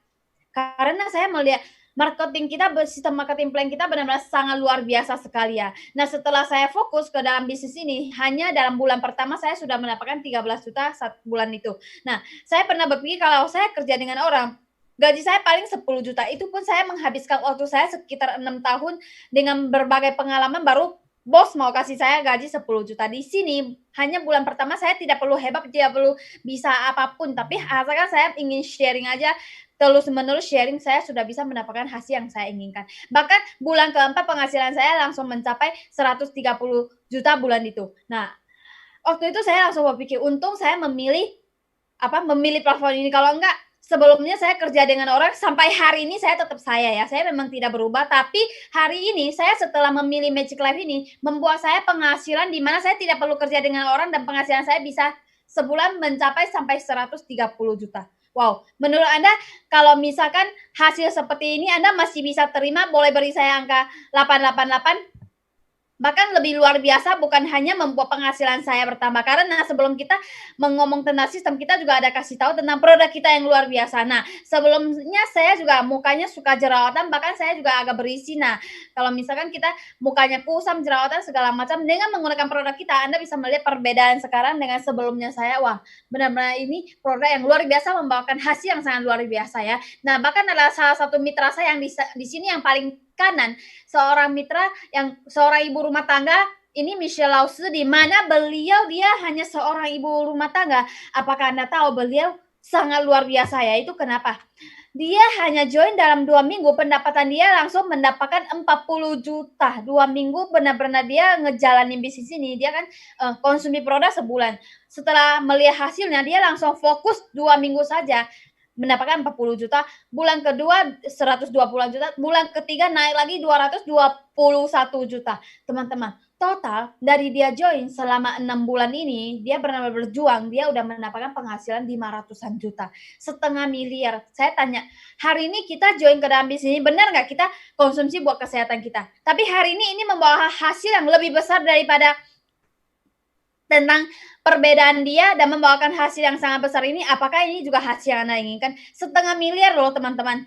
Karena saya melihat marketing kita, sistem marketing plan kita benar-benar sangat luar biasa sekali ya. Nah, setelah saya fokus ke dalam bisnis ini, hanya dalam bulan pertama saya sudah mendapatkan 13 juta satu bulan itu. Nah, saya pernah berpikir kalau saya kerja dengan orang, gaji saya paling 10 juta. Itu pun saya menghabiskan waktu saya sekitar 6 tahun dengan berbagai pengalaman baru bos mau kasih saya gaji 10 juta. Di sini hanya bulan pertama saya tidak perlu hebat, tidak perlu bisa apapun, tapi asalkan saya ingin sharing aja, terus-menerus sharing, saya sudah bisa mendapatkan hasil yang saya inginkan. Bahkan bulan keempat penghasilan saya langsung mencapai 130 juta bulan itu. Nah, waktu itu saya langsung berpikir, untung saya memilih platform ini. Kalau enggak, sebelumnya saya kerja dengan orang, sampai hari ini saya tetap saya ya. Saya memang tidak berubah, tapi hari ini saya setelah memilih Magic Life ini, membuat saya penghasilan di mana saya tidak perlu kerja dengan orang dan penghasilan saya bisa sebulan mencapai sampai 130 juta. Wow, menurut Anda kalau misalkan hasil seperti ini Anda masih bisa terima, boleh beri saya angka 888? Bahkan lebih luar biasa, bukan hanya membuat penghasilan saya bertambah, karena sebelum kita ngomong tentang sistem, kita juga ada kasih tahu tentang produk kita yang luar biasa. Nah, sebelumnya saya juga mukanya suka jerawatan, bahkan saya juga agak berisi. Nah, kalau misalkan kita mukanya kusam, jerawatan, segala macam, dengan menggunakan produk kita, Anda bisa melihat perbedaan sekarang dengan sebelumnya saya. Wah, benar-benar ini produk yang luar biasa, membawakan hasil yang sangat luar biasa ya. Nah, bahkan adalah salah satu mitra saya yang di sini yang paling kanan, seorang ibu rumah tangga, ini Michelle Lause, di mana beliau dia hanya seorang ibu rumah tangga. Apakah Anda tahu beliau sangat luar biasa ya? Itu kenapa? Dia hanya join dalam 2 minggu, pendapatan dia langsung mendapatkan 40 juta. 2 minggu benar-benar dia ngejalanin bisnis ini. Dia kan konsumsi produk sebulan. Setelah melihat hasilnya, dia langsung fokus 2 minggu saja mendapatkan 40 juta, bulan kedua 120 juta, bulan ketiga naik lagi 221 juta. Teman-teman, total dari dia join selama 6 bulan ini, dia benar-benar berjuang, dia udah mendapatkan penghasilan 500-an juta, 500 miliar. Saya tanya, hari ini kita join ke dalam bisnis ini, benar nggak kita konsumsi buat kesehatan kita? Tapi hari ini membawa hasil yang lebih besar daripada tentang perbedaan dia dan membawakan hasil yang sangat besar ini. Apakah ini juga hasil yang Anda inginkan? 500 miliar loh teman-teman.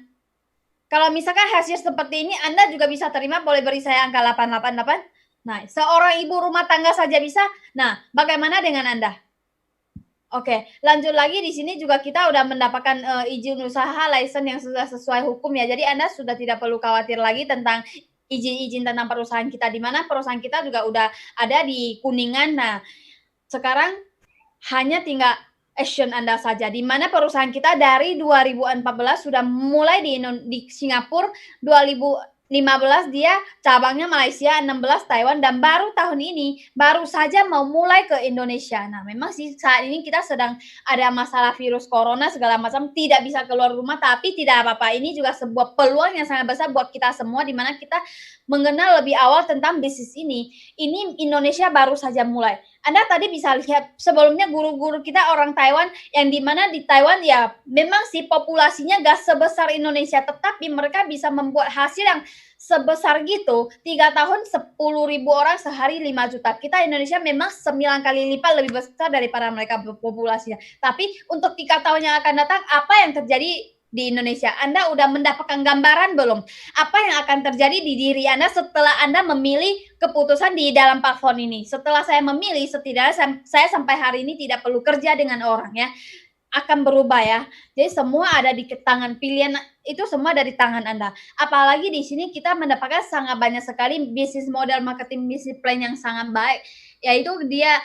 Kalau misalkan hasil seperti ini Anda juga bisa terima, boleh beri saya angka 888. Nah, seorang ibu rumah tangga saja bisa. Nah, bagaimana dengan Anda? Oke, lanjut lagi. Di sini juga kita udah mendapatkan izin usaha, license yang sudah sesuai hukum ya. Jadi Anda sudah tidak perlu khawatir lagi tentang izin-izin tentang perusahaan kita, di mana perusahaan kita juga udah ada di Kuningan. Nah, sekarang hanya tinggal action Anda saja, di mana perusahaan kita dari 2014 sudah mulai di Singapura, 2015 dia cabangnya Malaysia, 16 Taiwan, dan baru tahun ini baru saja mau mulai ke Indonesia. Nah, memang sih saat ini kita sedang ada masalah virus corona segala macam, tidak bisa keluar rumah, tapi tidak apa-apa. Ini juga sebuah peluang yang sangat besar buat kita semua, di mana kita mengenal lebih awal tentang bisnis ini. Ini Indonesia baru saja mulai. Anda tadi bisa lihat sebelumnya guru-guru kita orang Taiwan, yang dimana di Taiwan ya memang sih populasinya gak sebesar Indonesia, tetapi mereka bisa membuat hasil yang sebesar gitu. 3 tahun 10.000 orang sehari 5 juta. Kita Indonesia memang 9 kali lipat lebih besar daripada mereka populasinya. Tapi untuk 3 tahun yang akan datang, apa yang terjadi di Indonesia? Anda udah mendapatkan gambaran belum? Apa yang akan terjadi di diri Anda setelah Anda memilih keputusan di dalam platform ini? Setelah saya memilih, setidaknya saya sampai hari ini tidak perlu kerja dengan orang ya. Akan berubah ya. Jadi semua ada di tangan, pilihan itu semua dari tangan Anda. Apalagi di sini kita mendapatkan sangat banyak sekali bisnis model marketing, bisnis plan yang sangat baik. Yaitu dia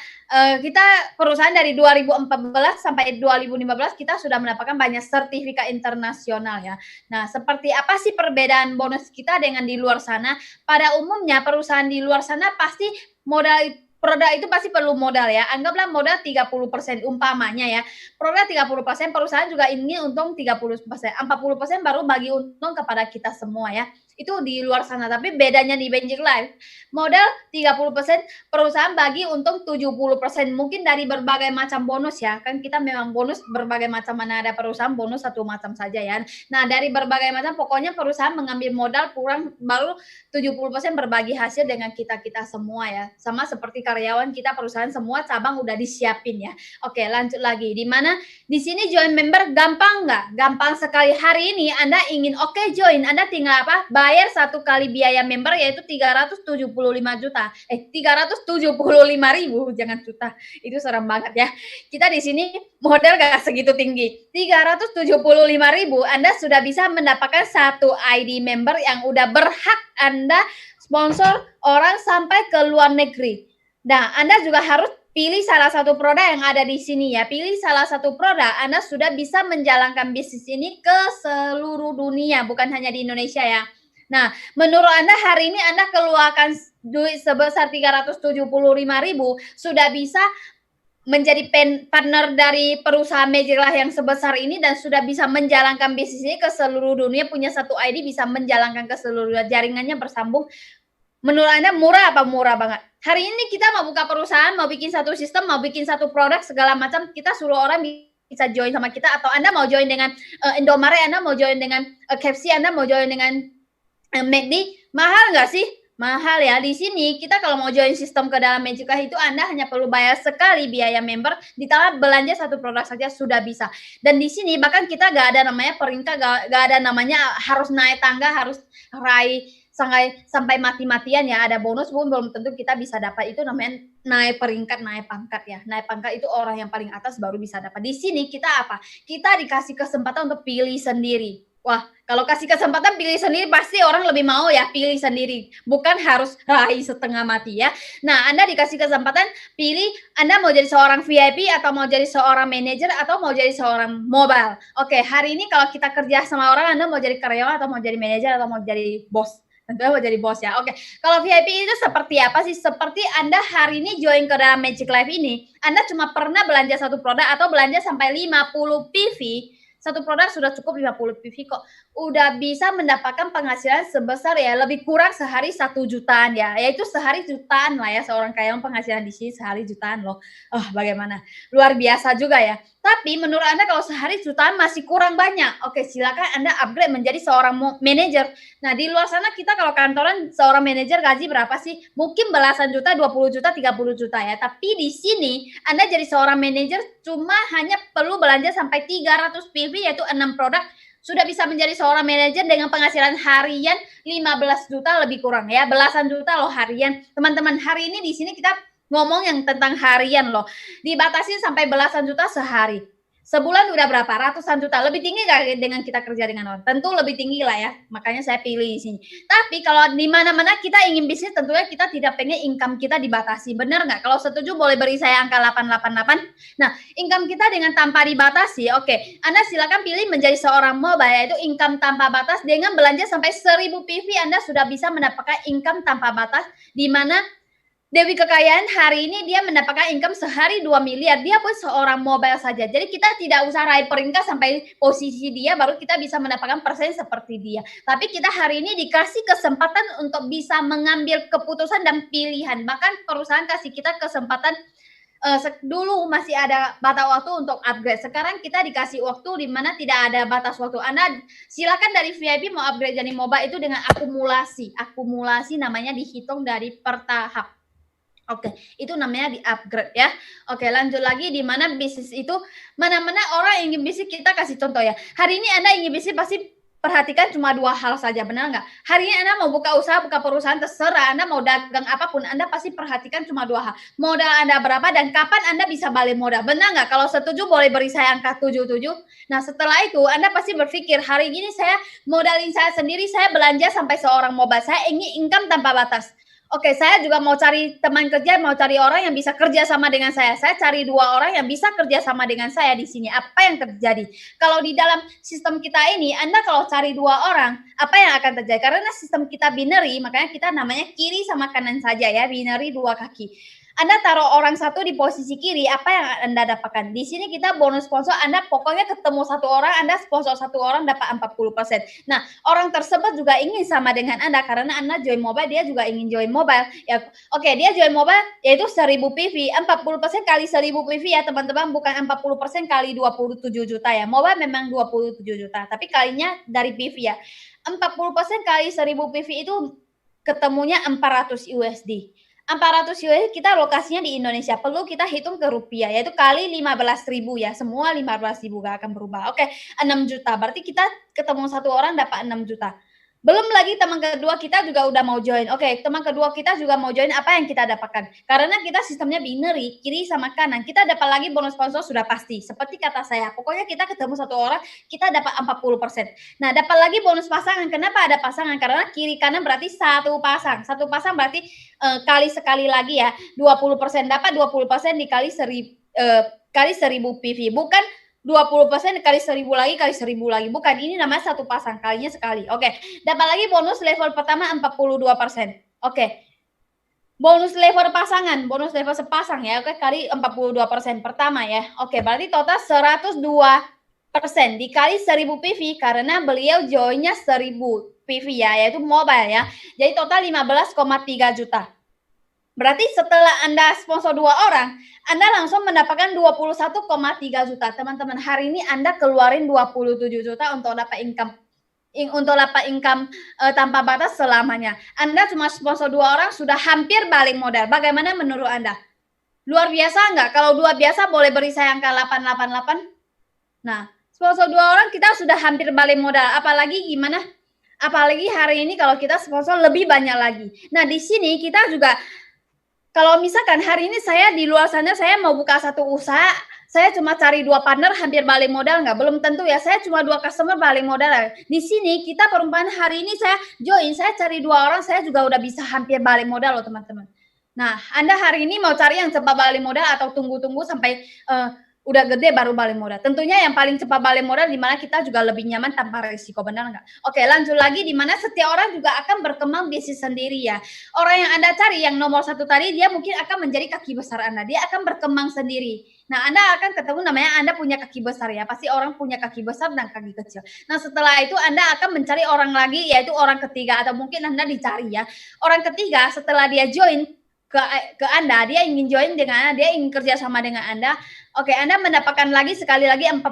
kita perusahaan dari 2014 sampai 2015 kita sudah mendapatkan banyak sertifikat internasional ya. Nah, seperti apa sih perbedaan bonus kita dengan di luar sana? Pada umumnya perusahaan di luar sana pasti modal produk itu pasti perlu modal ya. Anggaplah modal 30% umpamanya ya. Produk 30%, perusahaan juga ingin untung 30%. 40% baru bagi untung kepada kita semua ya. Itu di luar sana. Tapi bedanya di Magic Life, modal 30%, perusahaan bagi untung 70%. Mungkin dari berbagai macam bonus ya. Kan kita memang bonus berbagai macam, mana ada perusahaan bonus satu macam saja ya. Nah, dari berbagai macam pokoknya perusahaan mengambil modal kurang baru 70% berbagi hasil dengan kita-kita semua ya. Sama seperti karyawan kita perusahaan semua cabang udah disiapin ya. Oke, lanjut lagi. Di mana di sini join member gampang nggak? Gampang sekali. Hari ini Anda ingin join, Anda tinggal apa? Bayar 1 kali biaya member yaitu 375 juta. 375.000, jangan juta. Itu serem banget ya. Kita di sini modal nggak segitu tinggi. 375.000 Anda sudah bisa mendapatkan 1 ID member yang udah berhak Anda sponsor orang sampai ke luar negeri. Nah, Anda juga harus pilih salah satu produk yang ada di sini ya. Pilih salah satu produk, Anda sudah bisa menjalankan bisnis ini ke seluruh dunia, bukan hanya di Indonesia ya. Nah, menurut Anda hari ini Anda keluarkan duit sebesar 375.000 sudah bisa menjadi partner dari perusahaan Magic Life yang sebesar ini dan sudah bisa menjalankan bisnis ini ke seluruh dunia, punya 1 ID bisa menjalankan ke seluruh jaringannya bersambung. Menurut Anda murah apa murah banget? Hari ini kita mau buka perusahaan, mau bikin satu sistem, mau bikin satu produk segala macam, kita suruh orang bisa join sama kita, atau Anda mau join dengan Indomaret, Anda mau join dengan KFC, Anda mau join dengan McD, mahal nggak sih? Mahal ya. Di sini kita kalau mau join sistem ke dalam Magic Life itu Anda hanya perlu bayar sekali biaya member, ditambah belanja satu produk saja sudah bisa. Dan di sini bahkan kita nggak ada namanya peringkat, nggak ada namanya harus naik tangga, harus raih sampai mati-matian ya. Ada bonus pun belum tentu kita bisa dapat. Itu namanya naik peringkat, naik pangkat ya. Naik pangkat itu orang yang paling atas baru bisa dapat. Di sini kita apa? Kita dikasih kesempatan untuk pilih sendiri. Wah, kalau kasih kesempatan pilih sendiri pasti orang lebih mau ya pilih sendiri. Bukan harus raih setengah mati ya. Nah, Anda dikasih kesempatan pilih Anda mau jadi seorang VIP atau mau jadi seorang manajer atau mau jadi seorang mobile. Oke, hari ini kalau kita kerja sama orang, Anda mau jadi karyawan atau mau jadi manajer atau mau jadi bos. Tentunya mau jadi bos ya. Oke, kalau VIP itu seperti apa sih? Seperti Anda hari ini join ke dalam Magic Life ini, Anda cuma pernah belanja satu produk atau belanja sampai 50 PV, satu produk sudah cukup 50 PV kok. Udah bisa mendapatkan penghasilan sebesar ya lebih kurang sehari 1 jutaan ya. Yaitu sehari jutaan lah ya, seorang karyawan penghasilan di sini sehari jutaan loh. Oh, bagaimana? Luar biasa juga ya. Tapi menurut Anda kalau sehari jutaan masih kurang banyak. Oke, silakan Anda upgrade menjadi seorang manajer. Nah, di luar sana kita kalau kantoran seorang manajer gaji berapa sih? Mungkin belasan juta, 20 juta, 30 juta ya. Tapi di sini Anda jadi seorang manajer cuma hanya perlu belanja sampai 300 PV yaitu 6 produk. Sudah bisa menjadi seorang manajer dengan penghasilan harian 15 juta lebih kurang ya. Belasan juta loh harian. Teman-teman, hari ini di sini kita ngomong yang tentang harian loh. Dibatasi sampai belasan juta sehari. Sebulan udah berapa? Ratusan juta. Lebih tinggi gak dengan kita kerja dengan orang? Tentu lebih tinggi lah ya. Makanya saya pilih di sini. Tapi kalau di mana-mana kita ingin bisnis, tentunya kita tidak pengen income kita dibatasi. Benar nggak? Kalau setuju boleh beri saya angka 888. Nah, income kita dengan tanpa dibatasi. Oke, Anda silakan pilih menjadi seorang mobile, yaitu income tanpa batas. Dengan belanja sampai 1000 PV, Anda sudah bisa mendapatkan income tanpa batas. Di mana Dewi Kekayaan hari ini dia mendapatkan income sehari 2 miliar. Dia pun seorang mobile saja. Jadi kita tidak usah raih peringkat sampai posisi dia baru kita bisa mendapatkan persen seperti dia. Tapi kita hari ini dikasih kesempatan untuk bisa mengambil keputusan dan pilihan. Bahkan perusahaan kasih kita kesempatan dulu masih ada batas waktu untuk upgrade. Sekarang kita dikasih waktu di mana tidak ada batas waktu. Anda silakan dari VIP mau upgrade jadi mobile itu dengan akumulasi. Akumulasi namanya dihitung dari per tahap. Oke, itu namanya di upgrade ya. Oke, lanjut lagi di mana bisnis itu mana-mana orang ingin bisnis kita kasih contoh ya. Hari ini Anda ingin bisnis pasti perhatikan cuma 2 hal saja, benar nggak? Hari ini Anda mau buka usaha, buka perusahaan terserah. Anda mau dagang apapun, Anda pasti perhatikan cuma 2 hal. Modal Anda berapa dan kapan Anda bisa balik modal, benar nggak? Kalau setuju boleh beri saya angka 77. Nah, setelah itu Anda pasti berpikir hari ini saya modalin saya sendiri, saya belanja sampai seorang mobile, saya ingin income tanpa batas. Oke, saya juga mau cari teman kerja, mau cari orang yang bisa kerja sama dengan saya. Saya cari 2 orang yang bisa kerja sama dengan saya di sini. Apa yang terjadi? Kalau di dalam sistem kita ini, Anda kalau cari 2 orang, apa yang akan terjadi? Karena sistem kita binary, makanya kita namanya kiri sama kanan saja ya, binary 2 kaki. Anda taruh orang satu di posisi kiri, apa yang Anda dapatkan? Di sini kita bonus sponsor, Anda pokoknya ketemu satu orang, Anda sponsor satu orang dapat 40%. Nah, orang tersebut juga ingin sama dengan Anda karena Anda join mobile, dia juga ingin join mobile. Ya, oke, dia join mobile yaitu 1000 PV, 40% kali 1000 PV ya teman-teman, bukan 40% kali 27 juta ya. Mobile memang 27 juta, tapi kalinya dari PV ya. 40% kali 1000 PV itu ketemunya 400 USD. 400 USD kita lokasinya di Indonesia, perlu kita hitung ke rupiah, yaitu kali 15.000 ya, semua 15.000 gak akan berubah. Oke, 6 juta, berarti kita ketemu satu orang dapat 6 juta. Belum lagi teman kedua kita juga udah mau join. Oke, teman kedua kita juga mau join, apa yang kita dapatkan? Karena kita sistemnya binary, kiri sama kanan, kita dapat lagi bonus sponsor sudah pasti. Seperti kata saya, pokoknya kita ketemu satu orang, kita dapat 40%. Nah, dapat lagi bonus pasangan. Kenapa ada pasangan? Karena kiri kanan berarti satu pasang. Satu pasang berarti kali sekali lagi ya, 20% dapat 20% dikali 1000 PV. Bukan 20% kali 1000 lagi kali 1000 lagi. Bukan, ini namanya satu pasang, kalinya sekali. Oke, dapat lagi bonus level pertama 42%. Oke. Bonus level pasangan, bonus level sepasang ya. Oke, kali 42% pertama ya. Oke, berarti total 102% dikali 1000 PV karena beliau joinnya 1000 PV ya, yaitu mobile ya. Jadi total 15,3 juta. Berarti setelah Anda sponsor 2 orang, Anda langsung mendapatkan 21,3 juta. Teman-teman, hari ini Anda keluarin 27 juta untuk dapat income tanpa batas selamanya. Anda cuma sponsor 2 orang sudah hampir balik modal. Bagaimana menurut Anda? Luar biasa enggak? Kalau 2 biasa boleh beri saya angka 888. Nah, sponsor 2 orang kita sudah hampir balik modal. Apalagi gimana? Apalagi hari ini kalau kita sponsor lebih banyak lagi. Nah, di sini kita juga kalau misalkan hari ini saya di luar sana saya mau buka satu usaha, saya cuma cari 2 partner hampir balik modal nggak? Belum tentu ya, saya cuma 2 customer balik modal. Di sini kita perumpamaan hari ini saya join, saya cari 2 orang, saya juga udah bisa hampir balik modal loh teman-teman. Nah, Anda hari ini mau cari yang cepat balik modal atau tunggu-tunggu sampai udah gede baru balik modal? Tentunya yang paling cepat balik modal di mana kita juga lebih nyaman tanpa risiko, benar nggak? Oke, lanjut lagi di mana setiap orang juga akan berkembang bisnis sendiri ya. Orang yang Anda cari yang nomor 1 tadi dia mungkin akan menjadi kaki besar Anda, dia akan berkembang sendiri. Nah, Anda akan ketemu namanya Anda punya kaki besar ya, pasti orang punya kaki besar dan kaki kecil. Nah, setelah itu Anda akan mencari orang lagi yaitu orang ketiga atau mungkin Anda dicari ya. Orang ketiga setelah dia join ke Anda, dia ingin join dengan Anda, dia ingin kerja sama dengan Anda. Oke, Anda mendapatkan lagi sekali lagi 40%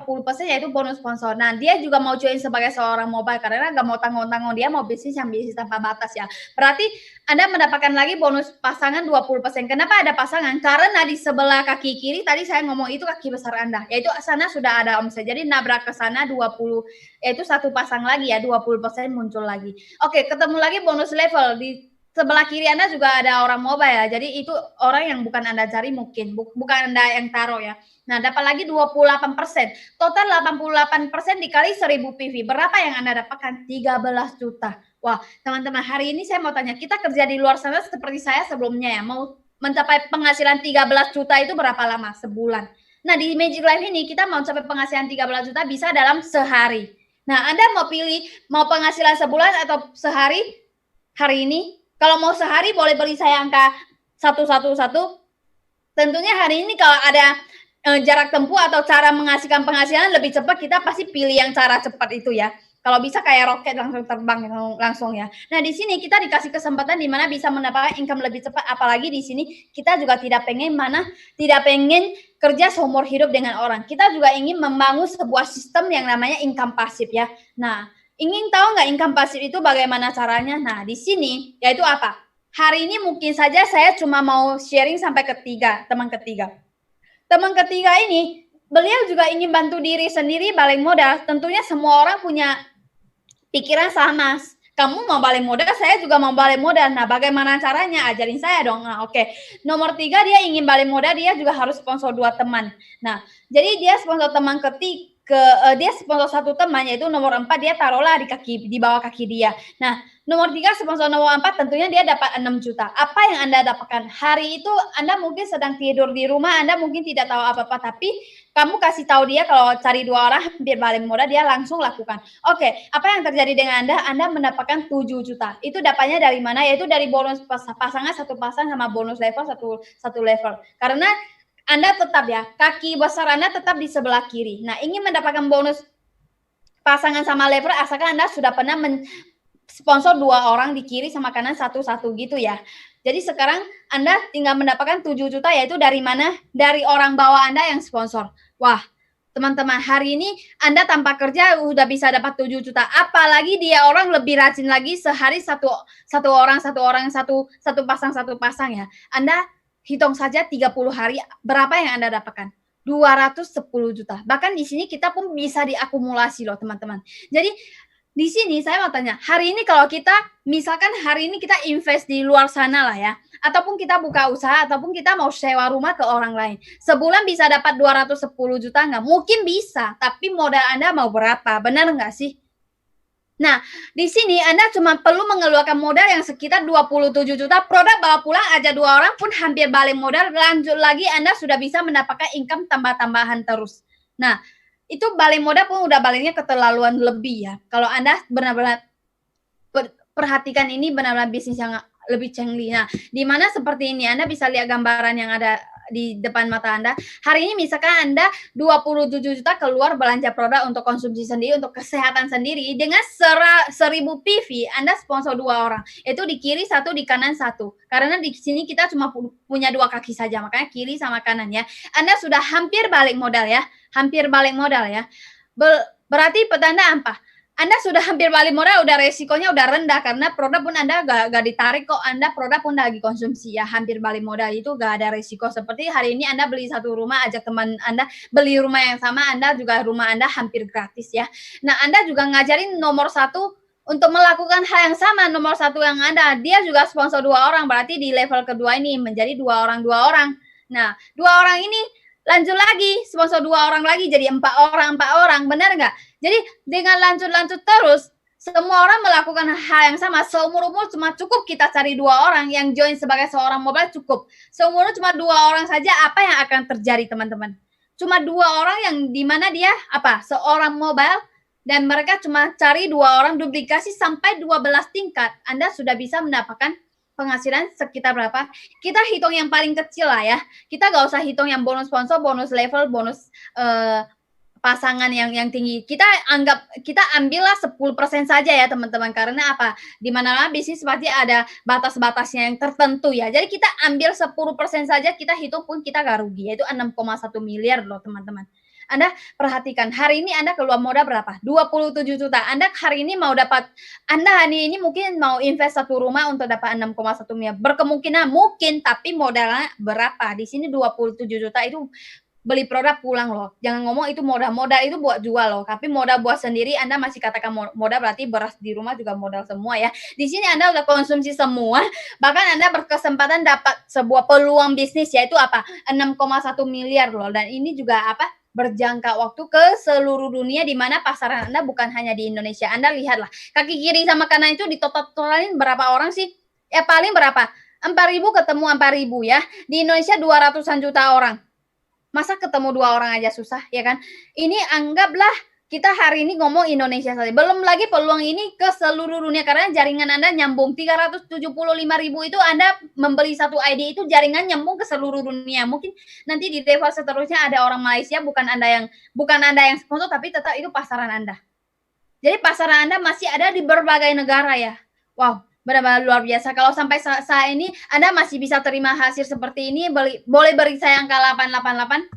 yaitu bonus sponsor. Nah, dia juga mau join sebagai seorang mobile karena nggak mau tanggung-tanggung, dia mau bisnis yang bisnis tanpa batas ya. Berarti Anda mendapatkan lagi bonus pasangan 20%. Kenapa ada pasangan? Karena di sebelah kaki kiri tadi saya ngomong itu kaki besar Anda, yaitu sana sudah ada omset. Jadi nabrak ke sana 20, yaitu satu pasang lagi ya, 20% muncul lagi. Oke, ketemu lagi bonus level di sebelah kiri Anda juga ada orang mobile ya. Jadi itu orang yang bukan Anda cari mungkin, bukan Anda yang taruh ya. Nah, dapat lagi 28%. Total 88% dikali 1000 PV. Berapa yang Anda dapatkan? 13 juta. Wah, teman-teman, hari ini saya mau tanya, kita kerja di luar sana seperti saya sebelumnya ya, mau mencapai penghasilan 13 juta itu berapa lama? Sebulan. Nah, di Magic Life ini kita mau mencapai penghasilan 13 juta bisa dalam sehari. Nah, Anda mau pilih mau penghasilan sebulan atau sehari? Hari ini kalau mau sehari boleh beri saya angka 111. Tentunya hari ini kalau ada jarak tempuh atau cara menghasilkan penghasilan lebih cepat, kita pasti pilih yang cara cepat itu ya. Kalau bisa kayak roket langsung terbang langsung ya. Nah, di sini kita dikasih kesempatan di mana bisa mendapatkan income lebih cepat. Apalagi di sini kita juga tidak pengen kerja seumur hidup dengan orang. Kita juga ingin membangun sebuah sistem yang namanya income pasif ya. Nah, ingin tahu nggak income pasif itu bagaimana caranya? Nah, di sini yaitu apa? Hari ini mungkin saja saya cuma mau sharing sampai ketiga, teman ketiga. Teman ketiga ini, beliau juga ingin bantu diri sendiri balik modal. Tentunya semua orang punya pikiran sama. Kamu mau balik modal, saya juga mau balik modal. Nah, bagaimana caranya? Ajarin saya dong. Nah, oke. Nomor 3, dia ingin balik modal, dia juga harus sponsor 2 teman. Nah, jadi dia sponsor teman dia sponsor satu teman, yaitu nomor 4 dia taruhlah di bawah kaki dia. Nah, nomor 3 sponsor nomor 4 tentunya dia dapat 6 juta. Apa yang Anda dapatkan? Hari itu Anda mungkin sedang tidur di rumah, Anda mungkin tidak tahu apa-apa, tapi kamu kasih tahu dia kalau cari 2 orang hampir balik modal, dia langsung lakukan. Oke, apa yang terjadi dengan Anda? Anda mendapatkan 7 juta. Itu dapatnya dari mana? Yaitu dari bonus pasangan, satu pasang sama bonus level satu level. Karena Anda tetap ya, kaki besar Anda tetap di sebelah kiri. Nah, ingin mendapatkan bonus pasangan sama level, asalkan Anda sudah pernah sponsor 2 orang di kiri sama kanan satu-satu gitu ya. Jadi sekarang Anda tinggal mendapatkan 7 juta, yaitu dari mana? Dari orang bawah Anda yang sponsor. Wah, teman-teman, hari ini Anda tanpa kerja udah bisa dapat 7 juta. Apalagi dia orang lebih rajin lagi, sehari satu pasang ya. Anda hitung saja 30 hari, berapa yang Anda dapatkan? 210 juta. Bahkan di sini kita pun bisa diakumulasi loh, teman-teman. Jadi di sini saya mau tanya, hari ini kalau kita, misalkan hari ini kita invest di luar sana lah ya, ataupun kita buka usaha, ataupun kita mau sewa rumah ke orang lain, sebulan bisa dapat 210 juta nggak? Mungkin bisa, tapi modal Anda mau berapa? Benar nggak sih? Nah, di sini Anda cuma perlu mengeluarkan modal yang sekitar 27 juta, produk bawa pulang aja 2 orang pun hampir balik modal, lanjut lagi Anda sudah bisa mendapatkan income tambah-tambahan terus. Nah, itu balik modal pun udah baliknya keterlaluan lebih ya. Kalau Anda benar-benar perhatikan, ini benar-benar bisnis yang lebih canggih. Nah, di mana seperti ini Anda bisa lihat gambaran yang ada di depan mata Anda. Hari ini misalkan Anda 27 juta keluar belanja produk untuk konsumsi sendiri, untuk kesehatan sendiri, dengan 1000 PV Anda sponsor 2 orang. Itu di kiri 1, di kanan 1. Karena di sini kita cuma punya 2 kaki saja, makanya kiri sama kanan ya. Anda sudah hampir balik modal ya. Hampir balik modal ya. Berarti petanda apa? Anda sudah hampir balik modal, udah resikonya udah rendah, karena produk pun Anda gak ditarik kok, Anda produk pun lagi konsumsi ya, hampir balik modal itu gak ada resiko. Seperti hari ini Anda beli satu rumah, ajak teman Anda beli rumah yang sama, Anda juga rumah Anda hampir gratis ya. Nah, Anda juga ngajarin nomor 1 untuk melakukan hal yang sama, nomor 1 yang Anda, dia juga sponsor 2 orang, berarti di level kedua ini menjadi 2 orang. Nah, 2 orang ini lanjut lagi, sponsor 2 orang lagi, jadi 4 orang, benar nggak? Jadi dengan lanjut terus, semua orang melakukan hal yang sama. Seumur-umur cuma cukup kita cari 2 orang yang join sebagai seorang mobile cukup. Seumur cuma 2 orang saja, apa yang akan terjadi teman-teman? Cuma 2 orang yang dimana dia seorang mobile, dan mereka cuma cari 2 orang duplikasi sampai 12 tingkat. Anda sudah bisa mendapatkan penghasilan sekitar berapa? Kita hitung yang paling kecil lah ya. Kita gak usah hitung yang bonus sponsor, bonus level, bonus pasangan yang tinggi. Kita ambillah 10% saja ya teman-teman. Karena apa? Di mana bisnis pasti ada batas-batasnya yang tertentu ya. Jadi kita ambil 10% saja, kita hitung pun kita gak rugi. Yaitu 6,1 miliar loh teman-teman. Anda perhatikan, hari ini Anda keluar modal berapa? 27 juta. Anda hari ini mungkin mau invest satu rumah untuk dapat 6,1 miliar. Berkemungkinan mungkin, tapi modalnya berapa? Di sini 27 juta itu beli produk pulang loh. Jangan ngomong itu modal itu buat jual loh. Tapi modal buat sendiri Anda masih katakan modal, berarti beras di rumah juga modal semua ya. Di sini Anda udah konsumsi semua. Bahkan Anda berkesempatan dapat sebuah peluang bisnis, yaitu 6,1 miliar loh. Dan ini juga berjangka waktu ke seluruh dunia, di mana pasaran Anda bukan hanya di Indonesia. Anda lihatlah, kaki kiri sama kanan itu ditotalin berapa orang sih? Ya paling berapa? 4.000 ketemu 4.000 ya. Di Indonesia 200-an juta orang. Masa ketemu 2 orang aja susah, ya kan? Ini anggaplah kita hari ini ngomong Indonesia saja. Belum lagi peluang ini ke seluruh dunia, karena jaringan Anda nyambung. 375.000 itu Anda membeli satu ID, itu jaringan nyambung ke seluruh dunia. Mungkin nanti di level seterusnya ada orang Malaysia, bukan Anda yang sponsor, tapi tetap itu pasaran Anda. Jadi pasaran Anda masih ada di berbagai negara ya. Wow, benar-benar luar biasa. Kalau sampai saat ini Anda masih bisa terima hasil seperti ini, boleh beri saya angka 888.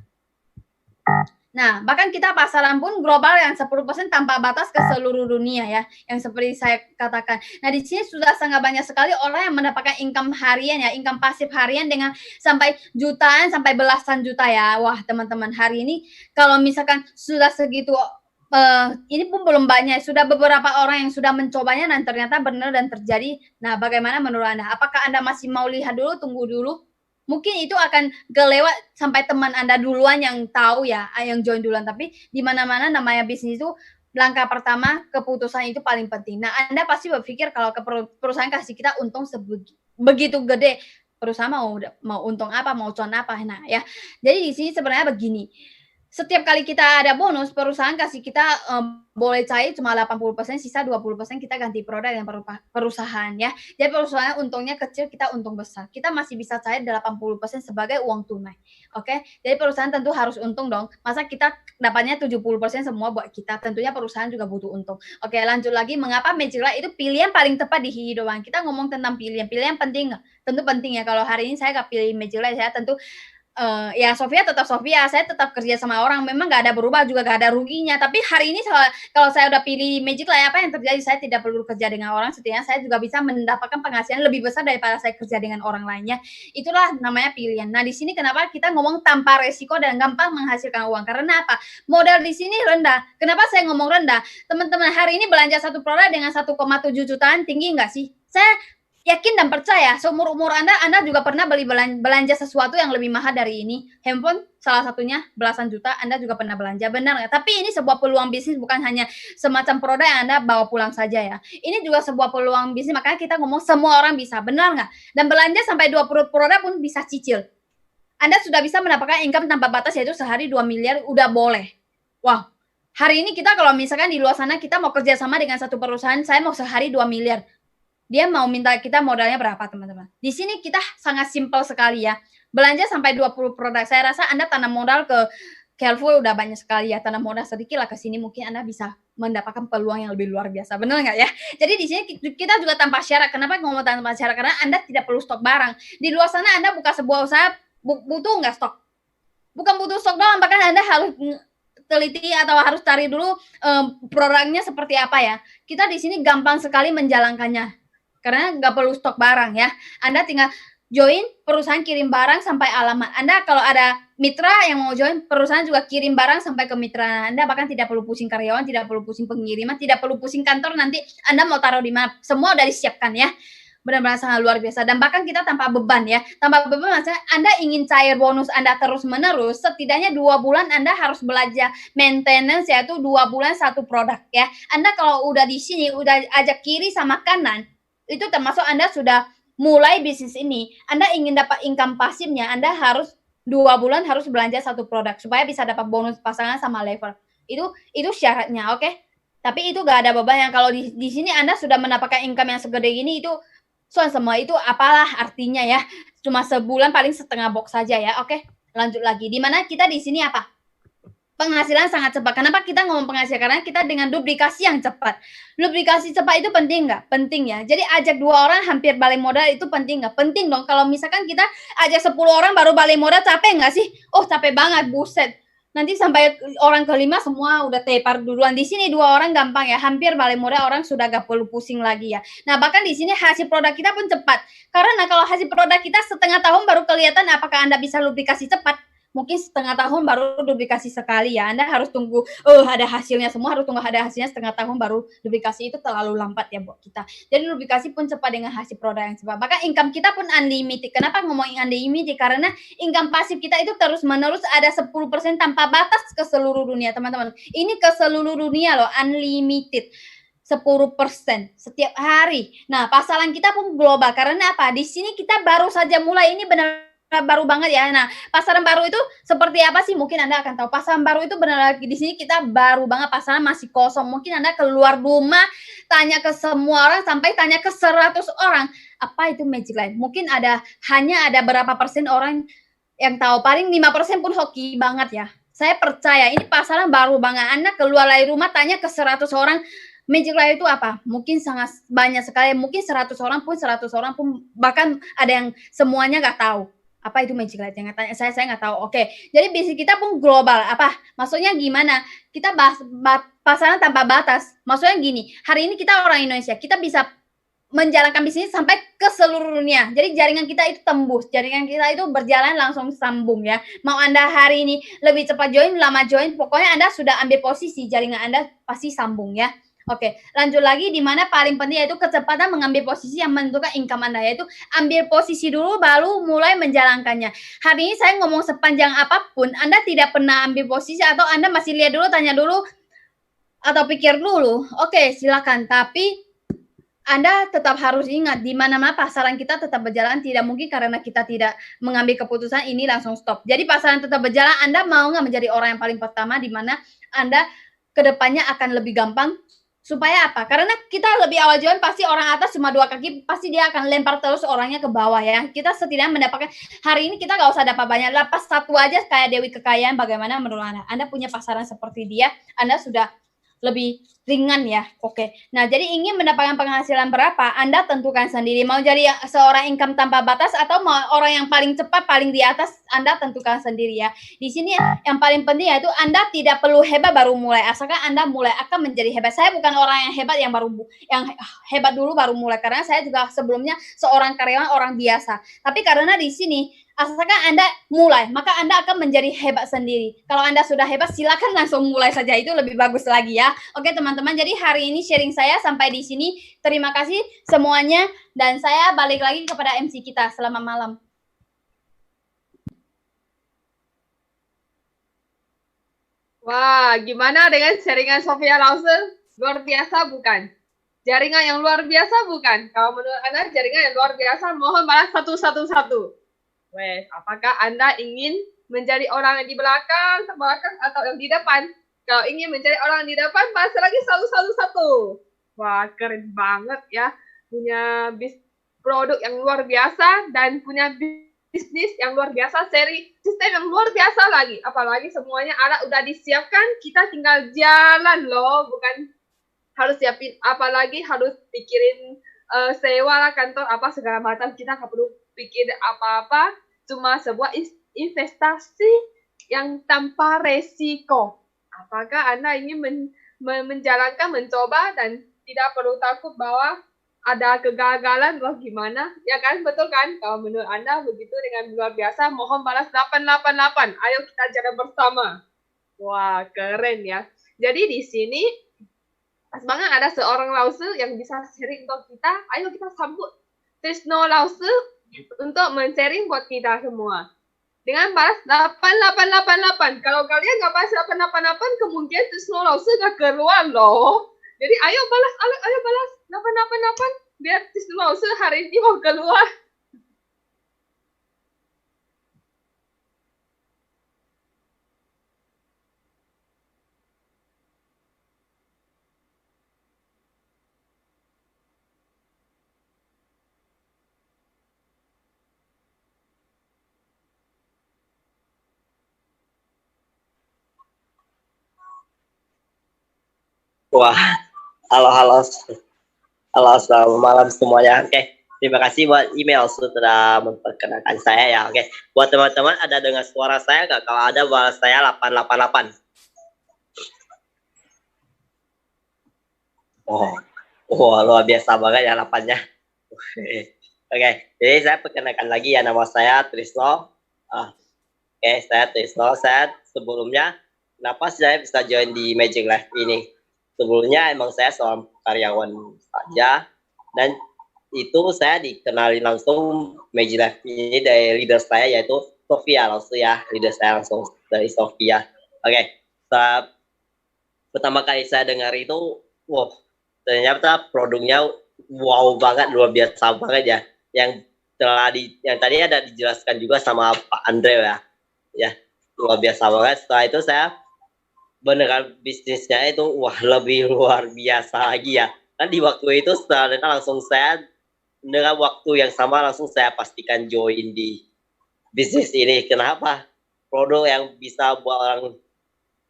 Nah, bahkan kita pasaran pun global yang 10% tanpa batas ke seluruh dunia ya, yang seperti saya katakan. Nah, di sini sudah sangat banyak sekali orang yang mendapatkan income harian ya, income pasif harian dengan sampai jutaan, sampai belasan juta ya. Wah, teman-teman, hari ini kalau misalkan sudah segitu, ini pun belum banyak, sudah beberapa orang yang sudah mencobanya dan ternyata benar dan terjadi. Nah, bagaimana menurut Anda? Apakah Anda masih mau lihat dulu, tunggu dulu? Mungkin itu akan kelewat sampai teman Anda duluan yang tahu ya, yang join duluan. Tapi di mana-mana namanya bisnis itu langkah pertama keputusan itu paling penting. Nah, Anda pasti berpikir kalau perusahaan kasih kita untung begitu gede, perusahaan mau untung apa, mau cuan apa. Nah, ya. Jadi di sini sebenarnya begini. Setiap kali kita ada bonus, perusahaan kasih kita boleh cair cuma 80%, sisa 20% kita ganti produk dengan perusahaan ya. Jadi perusahaan untungnya kecil, kita untung besar. Kita masih bisa cair 80% sebagai uang tunai. Oke? Jadi perusahaan tentu harus untung dong. Masa kita dapatnya 70% semua buat kita? Tentunya perusahaan juga butuh untung. Oke, lanjut lagi. Mengapa Magic Light itu pilihan paling tepat di kehidupan? Kita ngomong tentang pilihan. Pilihan penting nggak? Tentu penting ya. Kalau hari ini saya nggak pilih Magic Light, saya tentu ya Sofia tetap Sofia, saya tetap kerja sama orang, memang nggak ada berubah juga nggak ada ruginya. Tapi hari ini kalau saya udah pilih Magic Light, apa yang terjadi? Saya tidak perlu kerja dengan orang, setidaknya saya juga bisa mendapatkan penghasilan lebih besar daripada saya kerja dengan orang lainnya. Itulah namanya pilihan. Nah di sini kenapa kita ngomong tanpa resiko dan gampang menghasilkan uang? Karena apa? Modal di sini rendah. Kenapa saya ngomong rendah? Teman-teman hari ini belanja satu produk dengan 1,7 jutaan, tinggi nggak sih? Saya yakin dan percaya seumur-umur Anda juga pernah belanja sesuatu yang lebih mahal dari ini. Handphone salah satunya belasan juta, Anda juga pernah belanja, benar nggak? Tapi ini sebuah peluang bisnis, bukan hanya semacam produk yang Anda bawa pulang saja ya. Ini juga sebuah peluang bisnis, makanya kita ngomong semua orang bisa, benar nggak? Dan belanja sampai 20 produk pun bisa cicil. Anda sudah bisa mendapatkan income tanpa batas, yaitu sehari 2 miliar, udah boleh. Wow, hari ini kita kalau misalkan di luar sana kita mau kerja sama dengan satu perusahaan, saya mau sehari 2 miliar. Dia mau minta kita modalnya berapa, teman-teman? Di sini kita sangat simpel sekali ya. Belanja sampai 20 produk. Saya rasa Anda tanam modal ke Carrefour udah banyak sekali ya. Tanam modal sedikit lah ke sini, mungkin Anda bisa mendapatkan peluang yang lebih luar biasa. Benar nggak ya? Jadi di sini kita juga tanpa syarat. Kenapa ngomong tanpa syarat? Karena Anda tidak perlu stok barang. Di luar sana Anda buka sebuah usaha, butuh nggak stok? Bukan butuh stok doang, bahkan Anda harus teliti atau harus cari dulu produknya seperti apa ya. Kita di sini gampang sekali menjalankannya. Karena nggak perlu stok barang ya. Anda tinggal join, perusahaan kirim barang sampai alamat. Anda kalau ada mitra yang mau join, perusahaan juga kirim barang sampai ke mitra Anda. Bahkan tidak perlu pusing karyawan, tidak perlu pusing pengiriman, tidak perlu pusing kantor nanti Anda mau taruh di mana. Semua udah disiapkan ya. Benar-benar sangat luar biasa. Dan bahkan kita tanpa beban ya. Tanpa beban maksudnya Anda ingin cair bonus Anda terus-menerus, setidaknya 2 bulan Anda harus belajar maintenance, yaitu 2 bulan satu produk ya. Anda kalau udah di sini, udah ajak kiri sama kanan, itu termasuk Anda sudah mulai bisnis ini. Anda ingin dapat income pasifnya, Anda harus 2 bulan harus belanja satu produk supaya bisa dapat bonus pasangan sama level. Itu syaratnya, oke? Tapi itu gak ada beban yang kalau di sini Anda sudah mendapatkan income yang segede ini, itu semua itu apalah artinya ya? Cuma sebulan paling setengah box saja ya, oke? Lanjut lagi. Di mana kita di sini apa? Penghasilan sangat cepat. Kenapa kita ngomong penghasilan? Karena kita dengan duplikasi yang cepat. Duplikasi cepat itu penting nggak? Penting ya. Jadi ajak 2 orang hampir balik modal itu penting nggak? Penting dong. Kalau misalkan kita ajak 10 orang baru balik modal, capek nggak sih? Oh capek banget, buset. Nanti sampai orang kelima semua udah tepar duluan. Di sini 2 orang gampang ya, hampir balik modal, orang sudah gak perlu pusing lagi ya. Nah bahkan di sini hasil produk kita pun cepat. Karena kalau hasil produk kita setengah tahun baru kelihatan apakah Anda bisa duplikasi cepat. Mungkin setengah tahun baru duplikasi sekali ya. Anda harus tunggu ada hasilnya, semua harus tunggu ada hasilnya setengah tahun baru duplikasi, itu terlalu lambat ya buat kita. Jadi duplikasi pun cepat dengan hasil produk yang cepat. Maka income kita pun unlimited. Kenapa ngomongin unlimited? Karena income pasif kita itu terus menerus ada 10% tanpa batas ke seluruh dunia, teman-teman. Ini ke seluruh dunia loh, unlimited. 10% setiap hari. Nah, pasaran kita pun global. Karena apa? Di sini kita baru saja mulai, ini benar baru banget ya. Nah, pasaran baru itu seperti apa sih? Mungkin Anda akan tahu. Pasaran baru itu benar lagi di sini kita baru banget, pasaran masih kosong. Mungkin Anda keluar rumah, tanya ke semua orang, sampai tanya ke 100 orang, apa itu Magic Light? Mungkin hanya ada berapa persen orang yang tahu. Paling 5% pun hoki banget ya. Saya percaya ini pasaran baru banget. Anda keluar dari rumah, tanya ke 100 orang, Magic Light itu apa? Mungkin sangat banyak sekali. Mungkin 100 orang pun bahkan ada yang semuanya nggak tahu. Apa itu Magic Light? Yang tanya saya nggak tahu. Oke, jadi bisnis kita pun global. Apa? Maksudnya gimana? Kita pasaran tanpa batas. Maksudnya gini, hari ini kita orang Indonesia, kita bisa menjalankan bisnis sampai ke seluruh dunia. Jadi jaringan kita itu tembus, jaringan kita itu berjalan langsung sambung ya. Mau Anda hari ini lebih cepat join, lama join, pokoknya Anda sudah ambil posisi, jaringan Anda pasti sambung ya. Oke, lanjut lagi di mana paling penting yaitu kecepatan mengambil posisi yang menentukan income Anda, yaitu ambil posisi dulu baru mulai menjalankannya. Hari ini saya ngomong sepanjang apapun, Anda tidak pernah ambil posisi atau Anda masih lihat dulu, tanya dulu, atau pikir dulu. Oke, silakan. Tapi Anda tetap harus ingat di mana-mana pasaran kita tetap berjalan, tidak mungkin karena kita tidak mengambil keputusan ini langsung stop. Jadi pasaran tetap berjalan, Anda mau nggak menjadi orang yang paling pertama di mana Anda kedepannya akan lebih gampang. Supaya apa? Karena kita lebih awal jualan pasti orang atas cuma 2 kaki, pasti dia akan lempar terus orangnya ke bawah ya. Kita setidaknya mendapatkan hari ini kita nggak usah dapat banyak, lepas satu aja kayak Dewi Kekayaan. Bagaimana menurut Anda? Anda punya pasaran seperti dia, Anda sudah lebih ringan ya. Oke. Nah, jadi ingin mendapatkan penghasilan berapa? Anda tentukan sendiri. Mau jadi seorang income tanpa batas atau mau orang yang paling cepat, paling di atas, Anda tentukan sendiri ya. Di sini yang paling penting yaitu Anda tidak perlu hebat baru mulai. Asalkan Anda mulai akan menjadi hebat. Saya bukan orang yang hebat yang hebat dulu baru mulai, karena saya juga sebelumnya seorang karyawan orang biasa. Tapi karena di sini asalkan Anda mulai, maka Anda akan menjadi hebat sendiri. Kalau Anda sudah hebat, silakan langsung mulai saja. Itu lebih bagus lagi ya. Oke teman-teman, jadi hari ini sharing saya sampai di sini. Terima kasih semuanya. Dan saya balik lagi kepada MC kita. Selamat malam. Wah, gimana dengan sharingan Sofia Lause? Luar biasa bukan? Jaringan yang luar biasa bukan? Kalau menurut Anda jaringan yang luar biasa, mohon balas 111. Wes, apakah Anda ingin menjadi orang yang di belakang, terbelakang, atau yang di depan? Kalau ingin menjadi orang yang di depan, balas lagi 111. Wah, keren banget ya. Punya produk yang luar biasa dan punya bisnis yang luar biasa, seri sistem yang luar biasa lagi. Apalagi semuanya alat udah disiapkan, kita tinggal jalan loh, bukan harus siapin apalagi harus pikirin sewa lah kantor apa segala macam. Kita nggak perlu pikir apa-apa, cuma sebuah investasi yang tanpa resiko. Apakah Anda ingin menjalankan, mencoba dan tidak perlu takut bahwa ada kegagalan, loh gimana? Ya kan, betul kan? Kalau menurut Anda begitu dengan luar biasa, mohon balas 888. Ayo kita jalan bersama. Wah, keren ya. Jadi di sini pas banget ada seorang Lause yang bisa sharing untuk kita. Ayo kita sambut Trisno Lause untuk men-sharing buat kita semua. Dengan balas 8888. Kalau kalian nggak balas 888, kemungkinan Trisno Lause nggak keluar loh. Jadi ayo balas 888 biar Trisno Lause hari ini mau keluar. Wah, halo, selamat malam semuanya. Oke, terima kasih buat email sudah memperkenalkan saya ya. Oke, buat teman-teman ada dengar suara saya nggak? Kalau ada balas saya 888. Oh, luar biasa banget ya 8-nya. Oke, jadi saya perkenalkan lagi ya, nama saya Trisno. Oke, saya Trisno. Saya sebelumnya, kenapa saya bisa join di Magic Life ini? Sebelumnya emang saya seorang karyawan saja, dan itu saya dikenali langsung Magic Life ini dari leader saya, yaitu Sofia langsung ya, leader saya langsung dari Sofia. Oke, pertama kali saya dengar itu, wow, ternyata produknya wow banget, luar biasa banget ya. Yang tadi ada dijelaskan juga sama Pak Andre ya, luar biasa banget. Setelah itu saya beneran bisnisnya itu wah lebih luar biasa lagi ya. Kan di waktu itu setelah langsung saya dengan waktu yang sama langsung saya pastikan join di bisnis ini. Kenapa? Produk yang bisa buat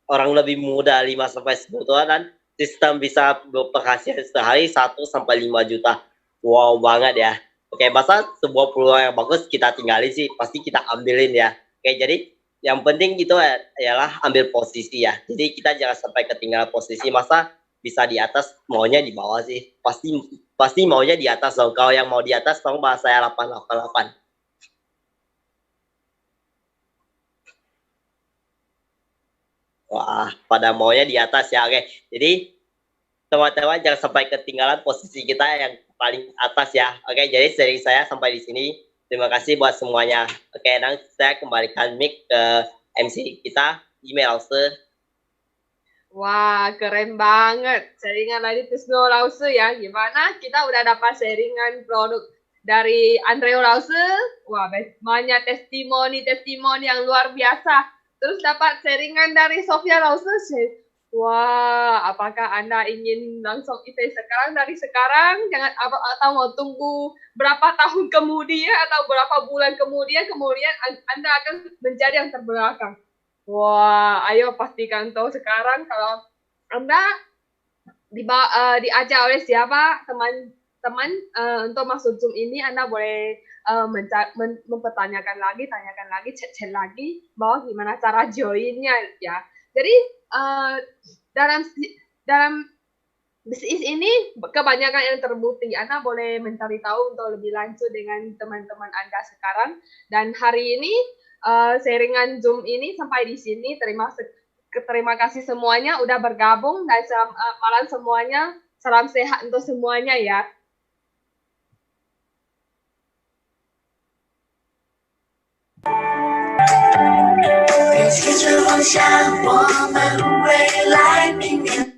orang lebih muda 5-10 tahun dan sistem bisa berpenghasilan sehari 1-5 juta. Wow banget ya. Oke, masa sebuah peluang yang bagus kita tinggalin sih, pasti kita ambilin ya. Oke, jadi yang penting itu adalah ambil posisi ya. Jadi kita jangan sampai ketinggalan posisi. Masa bisa di atas, maunya di bawah sih. Pasti maunya di atas dong. Kalau yang mau di atas, tolong bahas saya 888. Wah, pada maunya di atas ya. Oke, jadi teman-teman jangan sampai ketinggalan posisi kita yang paling atas ya. Oke, jadi sharing saya sampai di sini. Terima kasih buat semuanya. Oke, nanti saya kembalikan mic ke MC kita, email Lause. Wah, keren banget. Sharingan dari Tisno Lause ya. Gimana? Kita udah dapat sharingan produk dari Andreo Lause. Wah, banyak testimoni yang luar biasa. Terus dapat sharingan dari Sofia Lause. Wah, apakah Anda ingin langsung IP sekarang dari sekarang? Jangan atau mau tunggu berapa tahun kemudian atau berapa bulan kemudian Anda akan menjadi yang terbelakang. Wah, ayo pastikan tahu sekarang kalau Anda diajak oleh siapa teman-teman untuk masuk Zoom ini, Anda boleh mempertanyakan lagi, tanyakan lagi, chat lagi bahwa gimana cara joinnya ya. Jadi dalam bisnis ini kebanyakan yang terbukti. Anda boleh mencari tahu untuk lebih lanjut dengan teman-teman Anda sekarang. Dan hari ini sharingan Zoom ini sampai di sini. Terima kasih semuanya udah bergabung dan malam semuanya. Salam sehat untuk semuanya ya. 别急着妄想我们未来明年。